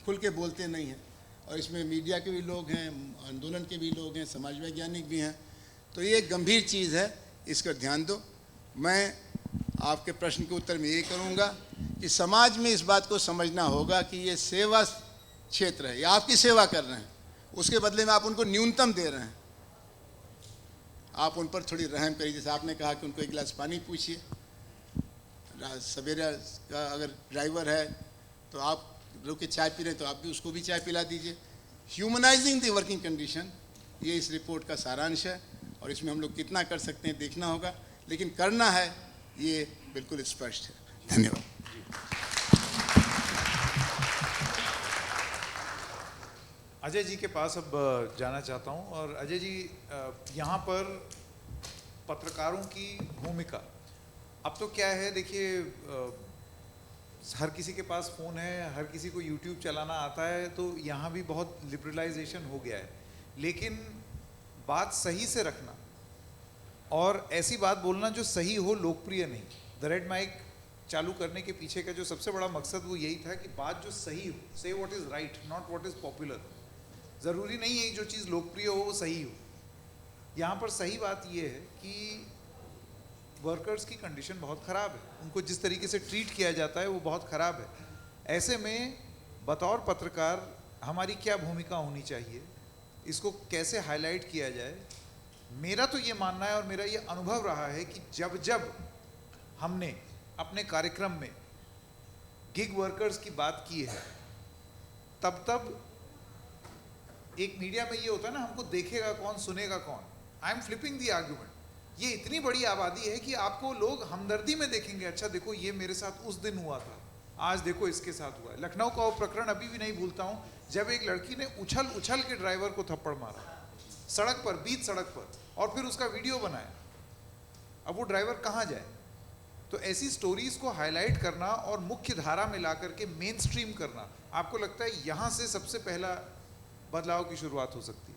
खुल के बोलते नहीं हैं, और इसमें मीडिया के भी लोग हैं, आंदोलन के भी लोग हैं, समाज वैज्ञानिक भी हैं, तो ये एक गंभीर चीज़ है, इसका ध्यान दो। मैं आपके प्रश्न के उत्तर में ये करूँगा कि समाज में इस बात को समझना होगा कि ये सेवा क्षेत्र है, ये आपकी सेवा कर रहे हैं, उसके बदले में आप उनको न्यूनतम दे रहे हैं। आप उन पर थोड़ी रहम करिए। जैसे आपने कहा कि उनको 1 गिलास पानी पूछिए, सवेरा का अगर ड्राइवर है तो आप रुक के चाय पी रहे हैं तो आप भी उसको भी चाय पिला दीजिए। ह्यूमनाइजिंग द वर्किंग कंडीशन, ये इस रिपोर्ट का सारांश है, और इसमें हम लोग कितना कर सकते हैं देखना होगा, लेकिन करना है ये बिल्कुल स्पष्ट है। धन्यवाद। अजय जी के पास अब जाना चाहता हूं। और अजय जी, यहाँ पर पत्रकारों की भूमिका अब तो क्या है, देखिए हर किसी के पास फ़ोन है, हर किसी को यूट्यूब चलाना आता है, तो यहाँ भी बहुत लिबरलाइजेशन हो गया है, लेकिन बात सही से रखना और ऐसी बात बोलना जो सही हो, लोकप्रिय नहीं। द रेड माइक चालू करने के पीछे का जो सबसे बड़ा मकसद वो यही था कि बात जो सही हो, से what is right, not what is popular. ज़रूरी नहीं है जो चीज़ लोकप्रिय हो वो सही हो। यहाँ पर सही बात ये है कि वर्कर्स की कंडीशन बहुत ख़राब है, उनको जिस तरीके से ट्रीट किया जाता है वो बहुत ख़राब है। ऐसे में बतौर पत्रकार हमारी क्या भूमिका होनी चाहिए, इसको कैसे हाईलाइट किया जाए। मेरा तो ये मानना है और मेरा ये अनुभव रहा है कि जब जब हमने अपने कार्यक्रम में गिग वर्कर्स की बात की है, तब तब एक मीडिया में ये होता है ना, हमको देखेगा कौन, सुनेगा कौन। I am flipping the argument. ये इतनी बड़ी आबादी है कि आपको लोग हमदर्दी में देखेंगे, अच्छा देखो ये मेरे साथ उस दिन हुआ था, आज देखो इसके साथ हुआ है। लखनऊ का वो प्रकरण अभी भी नहीं भूलता हूँ, जब एक लड़की ने उछल उछल के ड्राइवर को थप्पड़ मारा सड़क पर, बीच सड़क पर, और फिर उसका वीडियो बनाया। अब वो ड्राइवर कहाँ जाए? तो ऐसी स्टोरीज को हाईलाइट करना और मुख्य धारा में ला करके मेन स्ट्रीम करना, आपको लगता है यहाँ से सबसे पहला बदलाव की शुरुआत हो सकती है?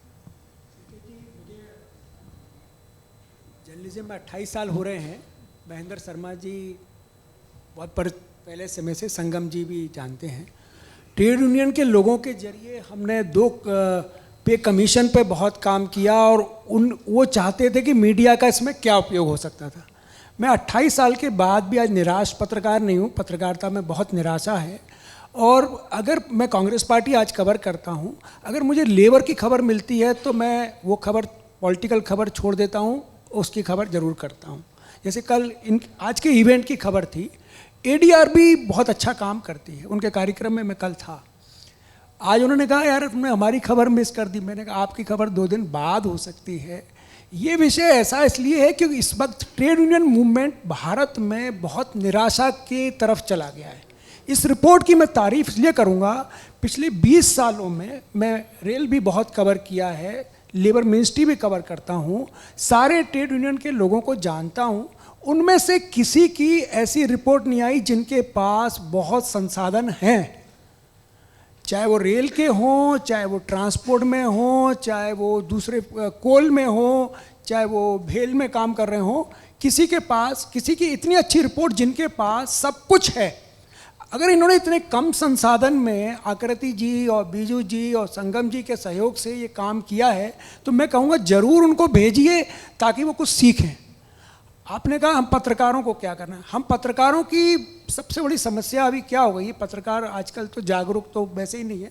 जर्नलिज्म में 28 साल हो रहे हैं। महेंद्र शर्मा जी बहुत पहले समय से, संगम जी भी जानते हैं। ट्रेड यूनियन के लोगों के जरिए हमने 2 पे कमीशन पे बहुत काम किया, और वो चाहते थे कि मीडिया का इसमें क्या उपयोग हो सकता था। मैं 28 साल के बाद भी आज निराश पत्रकार नहीं हूँ, पत्रकारिता में बहुत निराशा है। और अगर मैं कांग्रेस पार्टी आज कवर करता हूँ, अगर मुझे लेबर की खबर मिलती है तो मैं वो खबर, पॉलिटिकल खबर छोड़ देता हूँ, उसकी खबर ज़रूर करता हूँ। जैसे कल आज के इवेंट की खबर थी, एडीआर भी बहुत अच्छा काम करती है, उनके कार्यक्रम में मैं कल था। आज उन्होंने कहा यार तुमने हमारी खबर मिस कर दी। मैंने कहा आपकी खबर 2 दिन बाद हो सकती है। ये विषय ऐसा इसलिए है क्योंकि इस वक्त ट्रेड यूनियन मूवमेंट भारत में बहुत निराशा की तरफ चला गया है। इस रिपोर्ट की मैं तारीफ इसलिए करूँगा, पिछले 20 सालों में मैं रेल भी बहुत कवर किया है, लेबर मिनिस्ट्री भी कवर करता हूँ, सारे ट्रेड यूनियन के लोगों को जानता हूँ। उनमें से किसी की ऐसी रिपोर्ट नहीं आई जिनके पास बहुत संसाधन हैं, चाहे वो रेल के हों, चाहे वो ट्रांसपोर्ट में हों, चाहे वो दूसरे कोल में हों, चाहे वो भेल में काम कर रहे हों। किसी के पास, किसी की इतनी अच्छी रिपोर्ट जिनके पास सब कुछ है। अगर इन्होंने इतने कम संसाधन में आकृति जी और बीजू जी और संगम जी के सहयोग से ये काम किया है, तो मैं कहूँगा ज़रूर उनको भेजिए ताकि वो कुछ सीखें। आपने कहा हम पत्रकारों को क्या करना है। हम पत्रकारों की सबसे बड़ी समस्या अभी क्या हो गई है, पत्रकार आजकल तो जागरूक तो वैसे ही नहीं है,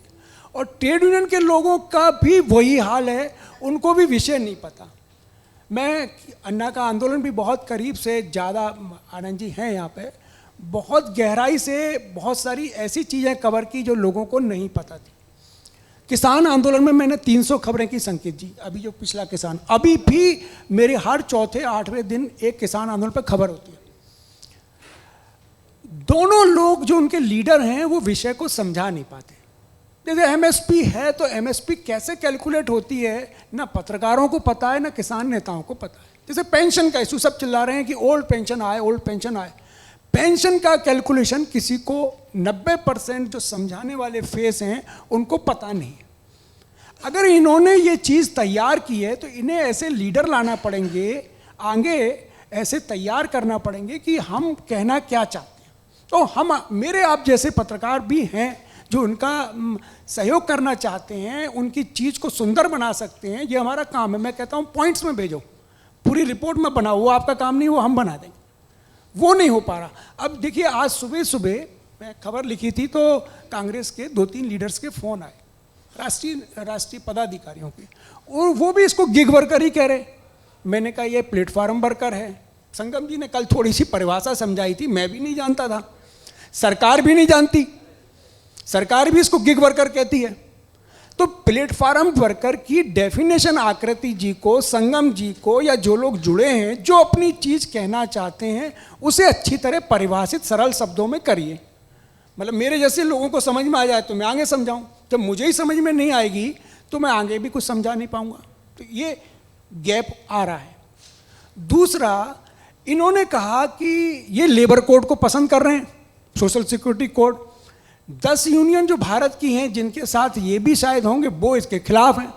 और ट्रेड यूनियन के लोगों का भी वही हाल है, उनको भी विषय नहीं पता। मैं अन्ना का आंदोलन भी बहुत करीब से, ज़्यादा आनंद जी हैं यहाँ पे, बहुत गहराई से बहुत सारी ऐसी चीज़ें कवर की जो लोगों को नहीं पता थी। किसान आंदोलन में मैंने 300 खबरें की संकेत जी, अभी जो पिछला किसान, अभी भी मेरे हर चौथे 8वें दिन एक किसान आंदोलन पर खबर होती है। दोनों लोग जो उनके लीडर हैं वो विषय को समझा नहीं पाते। जैसे एमएसपी है तो एमएसपी कैसे कैलकुलेट होती है ना पत्रकारों को पता है ना किसान नेताओं को पता है। जैसे पेंशन का इशू सब चिल्ला रहे हैं कि ओल्ड पेंशन आए, ओल्ड पेंशन आए। पेंशन का कैलकुलेशन किसी को 90% जो समझाने वाले फेस हैं उनको पता नहीं है। अगर इन्होंने ये चीज़ तैयार की है तो इन्हें ऐसे लीडर लाना पड़ेंगे, आगे ऐसे तैयार करना पड़ेंगे कि हम कहना क्या चाहते हैं। तो हम, मेरे आप जैसे पत्रकार भी हैं जो उनका सहयोग करना चाहते हैं, उनकी चीज़ को सुंदर बना सकते हैं, ये हमारा काम है। मैं कहता हूँ पॉइंट्स में भेजो, पूरी रिपोर्ट में बनाओ, वो आपका काम नहीं, वो हम बना देंगे। वो नहीं हो पा रहा। अब देखिए आज सुबह सुबह मैं खबर लिखी थी तो कांग्रेस के 2-3 लीडर्स के फ़ोन आए, राष्ट्रीय पदाधिकारियों के, और वो भी इसको गिग वर्कर ही कह रहे। मैंने कहा ये प्लेटफार्म वर्कर है। संगम जी ने कल थोड़ी सी परिभाषा समझाई थी, मैं भी नहीं जानता था, सरकार भी नहीं जानती, सरकार भी इसको गिग वर्कर कहती है। तो प्लेटफार्म वर्कर की डेफिनेशन आकृति जी को, संगम जी को, या जो लोग जुड़े हैं जो अपनी चीज़ कहना चाहते हैं उसे अच्छी तरह परिभाषित सरल शब्दों में करिए। मतलब मेरे जैसे लोगों को समझ में आ जाए तो मैं आगे समझाऊं, जब मुझे ही समझ में नहीं आएगी तो मैं आगे भी कुछ समझा नहीं पाऊंगा। तो ये गैप आ रहा है। दूसरा, इन्होंने कहा कि ये लेबर कोड को पसंद कर रहे हैं, सोशल सिक्योरिटी कोड। 10 यूनियन जो भारत की हैं जिनके साथ ये भी शायद होंगे वो इसके खिलाफ हैं।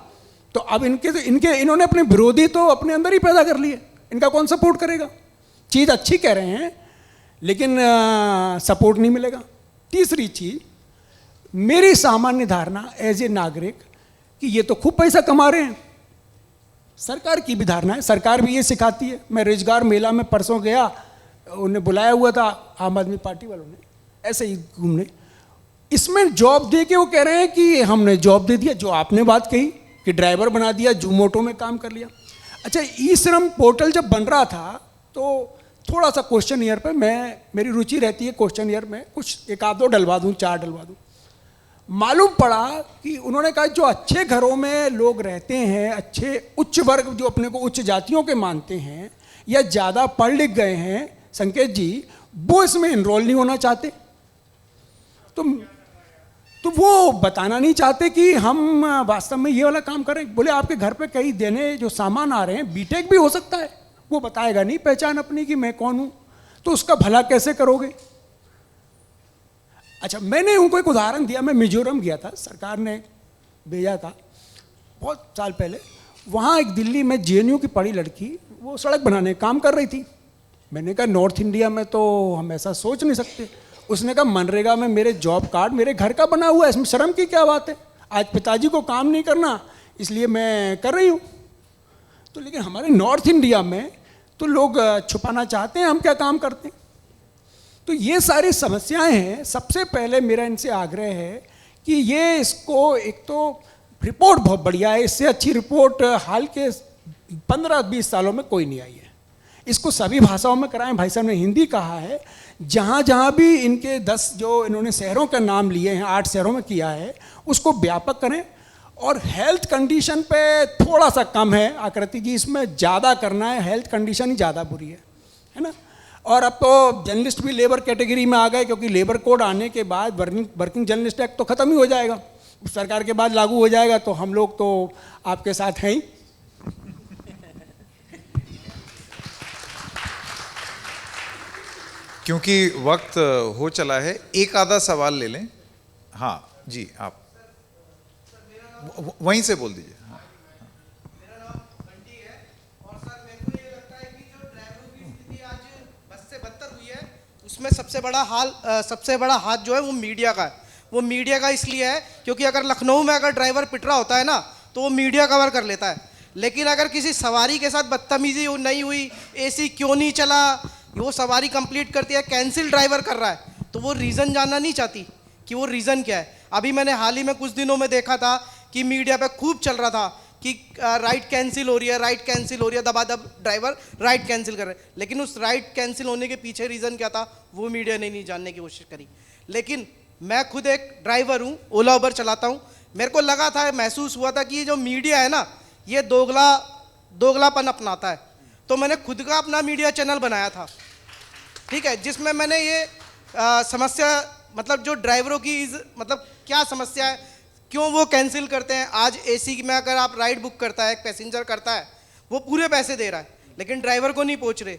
तो अब इन्होंने अपने विरोधी तो अपने अंदर ही पैदा कर लिए, इनका कौन सपोर्ट करेगा। चीज़ अच्छी कह रहे हैं लेकिन सपोर्ट नहीं मिलेगा। तीसरी चीज़, मेरी सामान्य धारणा एज ए नागरिक कि ये तो खूब पैसा कमा रहे हैं, सरकार की भी धारणा है, सरकार भी ये सिखाती है। मैं रोजगार मेला में परसों गया, उन्हें बुलाया हुआ था आम आदमी पार्टी वालों ने, ऐसे ही घूमने। इसमें जॉब दे के वो कह रहे हैं कि हमने जॉब दे दिया, जो आपने बात कही कि ड्राइवर बना दिया, जोमोटो में काम कर लिया। अच्छा, ई श्रम पोर्टल जब बन रहा था तो थोड़ा सा क्वेश्चन ईयर पे मेरी रुचि रहती है, क्वेश्चन ईयर में कुछ 1-2 डलवा दूँ, 4 डलवा दूँ। मालूम पड़ा कि उन्होंने कहा जो अच्छे घरों में लोग रहते हैं, अच्छे उच्च वर्ग जो अपने को उच्च जातियों के मानते हैं या ज़्यादा पढ़ लिख गए हैं, संकेत जी, वो इसमें इनरोल नहीं होना चाहते। तो वो बताना नहीं चाहते कि हम वास्तव में ये वाला काम करें। बोले आपके घर पे कई देने जो सामान आ रहे हैं, बीटेक भी हो सकता है, वो बताएगा नहीं पहचान अपनी कि मैं कौन हूँ, तो उसका भला कैसे करोगे। अच्छा, मैंने उनको एक उदाहरण दिया। मैं मिजोरम गया था, सरकार ने भेजा था बहुत साल पहले। वहाँ एक दिल्ली में जेएनयू की पढ़ी लड़की वो सड़क बनाने का काम कर रही थी। मैंने कहा नॉर्थ इंडिया में तो हम ऐसा सोच नहीं सकते। उसने कहा मनरेगा में मेरे जॉब कार्ड मेरे घर का बना हुआ है, इसमें शर्म की क्या बात है। आज पिताजी को काम नहीं करना इसलिए मैं कर रही हूँ। तो लेकिन हमारे नॉर्थ इंडिया में तो लोग छुपाना चाहते हैं हम क्या काम करते हैं। तो ये सारी समस्याएं हैं। सबसे पहले मेरा इनसे आग्रह है कि ये इसको, एक तो रिपोर्ट बहुत बढ़िया है, इससे अच्छी रिपोर्ट हाल के 15-20 सालों में कोई नहीं आई है। इसको सभी भाषाओं में कराएं। भाई साहब ने हिंदी कहा है, जहाँ जहाँ भी इनके 10 जो इन्होंने शहरों का नाम लिए हैं, 8 शहरों में किया है, उसको व्यापक करें। और हेल्थ कंडीशन पे थोड़ा सा कम है आकृति जी, इसमें ज़्यादा करना है। हेल्थ कंडीशन ही ज़्यादा बुरी है ना। और अब तो जर्नलिस्ट भी लेबर कैटेगरी में आ गए, क्योंकि लेबर कोड आने के बाद वर्किंग जर्नलिस्ट एक्ट तो ख़त्म ही हो जाएगा, सरकार के बाद लागू हो जाएगा। तो हम लोग तो आपके साथ हैं ही। क्योंकि वक्त हो चला है, एक आधा सवाल ले लें। हाँ जी, आप वहीं से बोल दीजिए। हाँ। मेरा नाम बंटी है और सर मेरे को ये लगता है कि जो ड्राइवरों की स्थिति आज बस से बदतर हुई है, उसमें सबसे बड़ा हाथ जो है वो मीडिया का है। वो मीडिया का इसलिए है क्योंकि अगर लखनऊ में अगर ड्राइवर पिट रहा होता है ना तो वो मीडिया कवर कर लेता है, लेकिन अगर किसी सवारी के साथ बदतमीजी नहीं हुई, एसी क्यों नहीं चला, वो सवारी कंप्लीट करती है, कैंसिल ड्राइवर कर रहा है, तो वो रीज़न जानना नहीं चाहती कि वो रीज़न क्या है। अभी मैंने हाल ही में कुछ दिनों में देखा था कि मीडिया पे खूब चल रहा था कि राइड कैंसिल हो रही है, राइड कैंसिल हो रही है, दबादब ड्राइवर राइड कैंसिल कर रहे हैं, लेकिन उस राइड कैंसिल होने के पीछे रीज़न क्या था वो मीडिया ने नहीं जानने की कोशिश करी। लेकिन मैं खुद एक ड्राइवर हूँ, ओला उबर चलाता हूँ, मेरे को लगा था, महसूस हुआ था कि ये जो मीडिया है ना, ये दोगलापन अपनाता है। तो मैंने खुद का अपना मीडिया चैनल बनाया था, ठीक है, जिसमें मैंने ये समस्या, मतलब जो ड्राइवरों की मतलब क्या समस्या है, क्यों वो कैंसिल करते हैं। आज एसी में अगर आप राइड बुक करता है, एक पैसेंजर करता है, वो पूरे पैसे दे रहा है, लेकिन ड्राइवर को नहीं पहुंच रहे।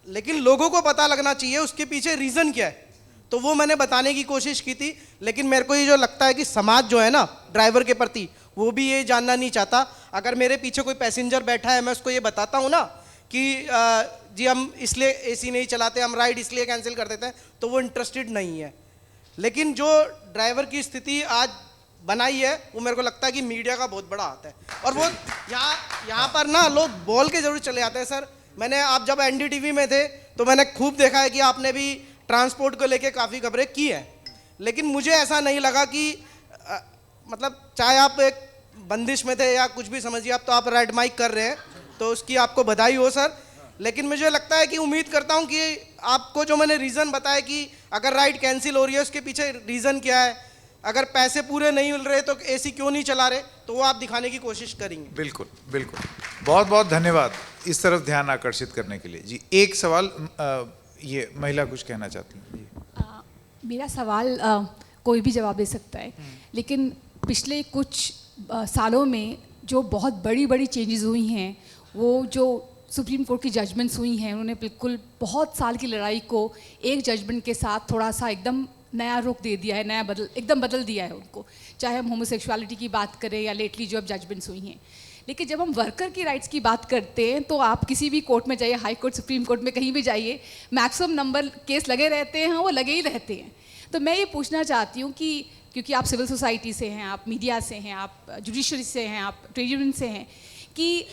लेकिन लोगों को पता लगना चाहिए उसके पीछे रीज़न क्या है, तो वो मैंने बताने की कोशिश की थी। लेकिन मेरे को ये जो लगता है कि समाज जो है ना ड्राइवर के प्रति, वो भी ये जानना नहीं चाहता। अगर मेरे पीछे कोई पैसेंजर बैठा है, मैं उसको ये बताता हूँ ना कि जी हम इसलिए एसी नहीं चलाते, हम राइड इसलिए कैंसिल कर देते हैं, तो वो इंटरेस्टेड नहीं है। लेकिन जो ड्राइवर की स्थिति आज बनाई है, वो मेरे को लगता है कि मीडिया का बहुत बड़ा हाथ है। और वो यहाँ पर ना लोग बोल के जरूर चले जाते हैं। सर, मैंने, आप जब NDTV में थे तो मैंने खूब देखा है कि आपने भी ट्रांसपोर्ट को लेके काफ़ी खबरें की हैं, लेकिन मुझे ऐसा नहीं लगा कि मतलब चाहे आप एक बंदिश में थे या कुछ भी समझिए, आप तो आप राइड माइक कर रहे हैं, तो उसकी आपको बधाई हो सर। लेकिन मुझे लगता है कि उम्मीद करता हूं कि आपको जो मैंने रीज़न बताया कि अगर राइड कैंसिल हो रही है उसके पीछे रीज़न क्या है, अगर पैसे पूरे नहीं मिल रहे तो एसी क्यों नहीं चला रहे, तो वो आप दिखाने की कोशिश करेंगे। बिल्कुल बिल्कुल, बहुत बहुत धन्यवाद इस तरफ ध्यान आकर्षित करने के लिए। जी, एक सवाल, ये महिला कुछ कहना चाहती हैं। मेरा सवाल कोई भी जवाब दे सकता है, लेकिन पिछले कुछ सालों में जो बहुत बड़ी बड़ी चेंजेस हुई हैं, वो जो सुप्रीम कोर्ट की जजमेंट्स हुई हैं, उन्होंने बिल्कुल बहुत साल की लड़ाई को एक जजमेंट के साथ थोड़ा सा एकदम नया रुख दे दिया है, एकदम बदल दिया है उनको। चाहे हम होमोसेक्सुअलिटी की बात करें या लेटली जो अब जजमेंट्स हुई हैं। लेकिन जब हम वर्कर की राइट्स की बात करते हैं तो आप किसी भी कोर्ट में जाइए, हाई कोर्ट, सुप्रीम कोर्ट में कहीं भी जाइए, मैक्सिमम नंबर केस लगे रहते हैं, वो लगे ही रहते हैं। तो मैं ये पूछना चाहती हूँ कि क्योंकि आप सिविल सोसाइटी से हैं, आप मीडिया से हैं, आप जुडिशरी से हैं, आप ट्रेड यूनियन से हैं, कि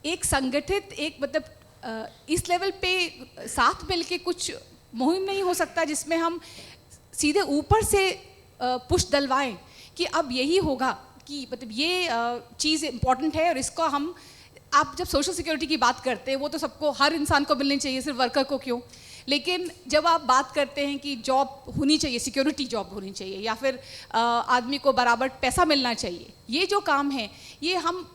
एक संगठित, एक मतलब इस लेवल पे साथ मिल के कुछ मुहिम नहीं हो सकता जिसमें हम सीधे ऊपर से पुश डलवाएं कि अब यही होगा, कि मतलब ये चीज़ इम्पॉर्टेंट है और इसको हम, आप जब सोशल सिक्योरिटी की बात करते हैं वो तो सबको, हर इंसान को मिलनी चाहिए, सिर्फ वर्कर को क्यों। लेकिन जब आप बात करते हैं कि जॉब होनी चाहिए, सिक्योरिटी जॉब होनी चाहिए, या फिर आदमी को बराबर पैसा मिलना चाहिए, ये जो काम है, ये हम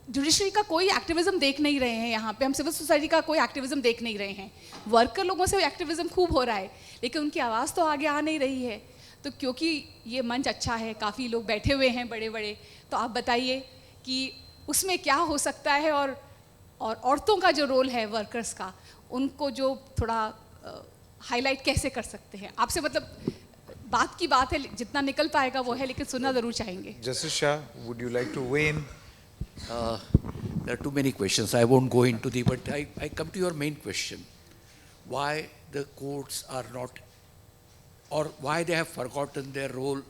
जुडिशरी का कोई एक्टिविज्म देख नहीं रहे हैं यहाँ पे, हम सिविल सोसाइटी का कोई एक्टिविज्म देख नहीं रहे हैं। वर्कर लोगों से एक्टिविज्म खूब हो रहा है, लेकिन उनकी आवाज़ तो आगे आ नहीं रही है। तो क्योंकि ये मंच अच्छा है, काफ़ी लोग बैठे हुए हैं बड़े बड़े, तो आप बताइए कि उसमें क्या हो सकता है, और औरतों का जो रोल है वर्कर्स का, उनको जो थोड़ा हाईलाइट कैसे कर सकते हैं। आपसे मतलब बात की बात है, जितना निकल पाएगा वो है, लेकिन सुनना ज़रूर चाहेंगे। Justice Shah, would you like to weigh in? There are too many questions. I won't go into the, but I come to your main question. Why the courts are not, or why they have forgotten their role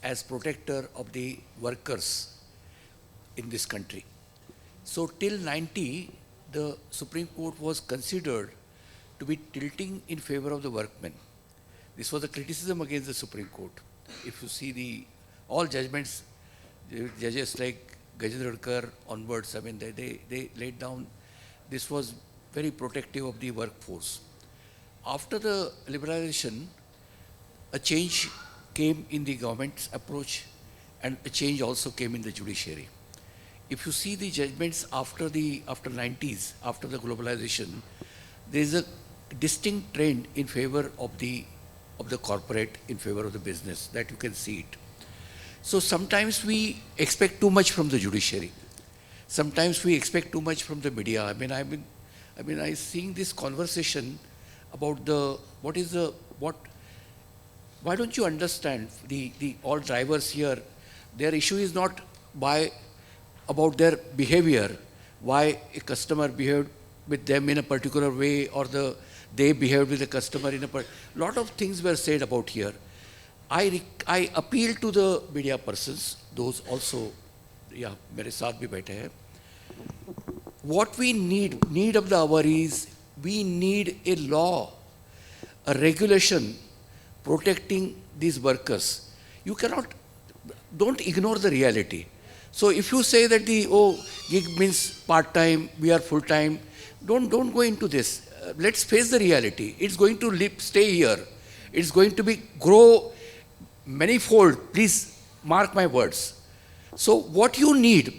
as protector of the workers in this country. So till 90, the Supreme Court was considered to be tilting in favor of the workmen. This was a criticism against the Supreme Court. If you see all judgments, judges like Gajendra Kar onwards, I mean, they laid down, this was very protective of the workforce. After the liberalization, a change came in the government's approach, and a change also came in the judiciary. If you see the judgments after 90s, after the globalization, there is a distinct trend in favor of the corporate, in favor of the business, that you can see it. So sometimes we expect too much from the judiciary. Sometimes we expect too much from the media. I seeing this conversation about why don't you understand the all drivers here, their issue is not about their behavior, why a customer behaved with them in a particular way, or they behaved with the customer in a lot of things were said about here. I appeal to the media persons, those also, yeah, मेरे साथ भी बैठे हैं, what we need of the hour is, we need a law, a regulation protecting these workers. You cannot, don't ignore the reality. So if you say that gig means part-time, we are full-time, don't go into this. Let's face the reality. It's going to stay here. It's going to grow manifold. Please mark my words. So what you need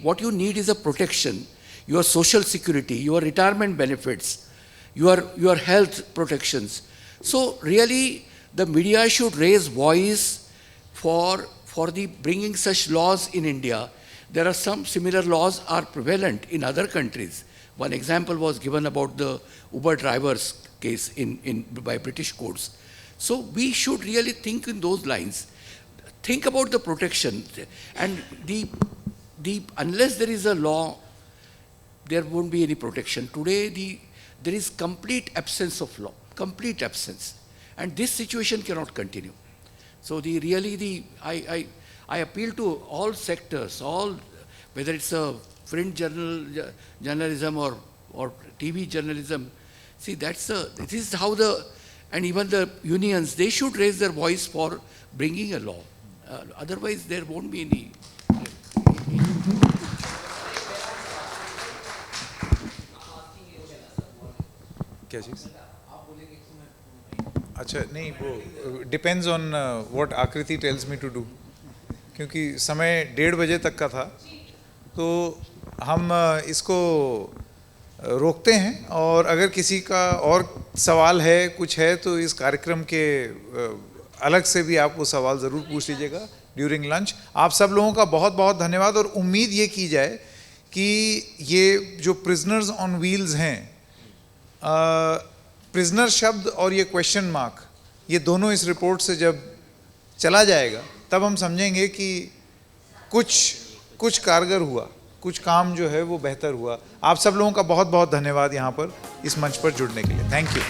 is a protection, your social security, your retirement benefits, your health protections. So really, the media should raise voice for the bringing such laws in India. There are some similar laws are prevalent in other countries. One example was given about the Uber drivers case by British courts. So we should really think in those lines. Think about the protection, and unless there is a law, there won't be any protection. Today, there is complete absence of law, complete absence, and this situation cannot continue. So I appeal to all sectors, whether it's a print journalism or TV journalism. See, this is how and even the unions, they should raise their voice for bringing a law. Otherwise, there won't be any. क्या चीज़? अच्छा नहीं, वो depends on what आकृति tells me to do, क्योंकि समय 1:30 बजे तक का था, तो हम इसको रोकते हैं, और अगर किसी का और सवाल है, कुछ है, तो इस कार्यक्रम के अलग से भी आप वो सवाल ज़रूर पूछ लीजिएगा ड्यूरिंग लंच। आप सब लोगों का बहुत बहुत धन्यवाद, और उम्मीद ये की जाए कि ये जो प्रिजनर्स ऑन व्हील्स हैं, प्रिजनर शब्द और ये क्वेश्चन मार्क, ये दोनों इस रिपोर्ट से जब चला जाएगा, तब हम समझेंगे कि कुछ कारगर हुआ, कुछ काम जो है वो बेहतर हुआ। आप सब लोगों का बहुत बहुत धन्यवाद यहाँ पर इस मंच पर जुड़ने के लिए। Thank you.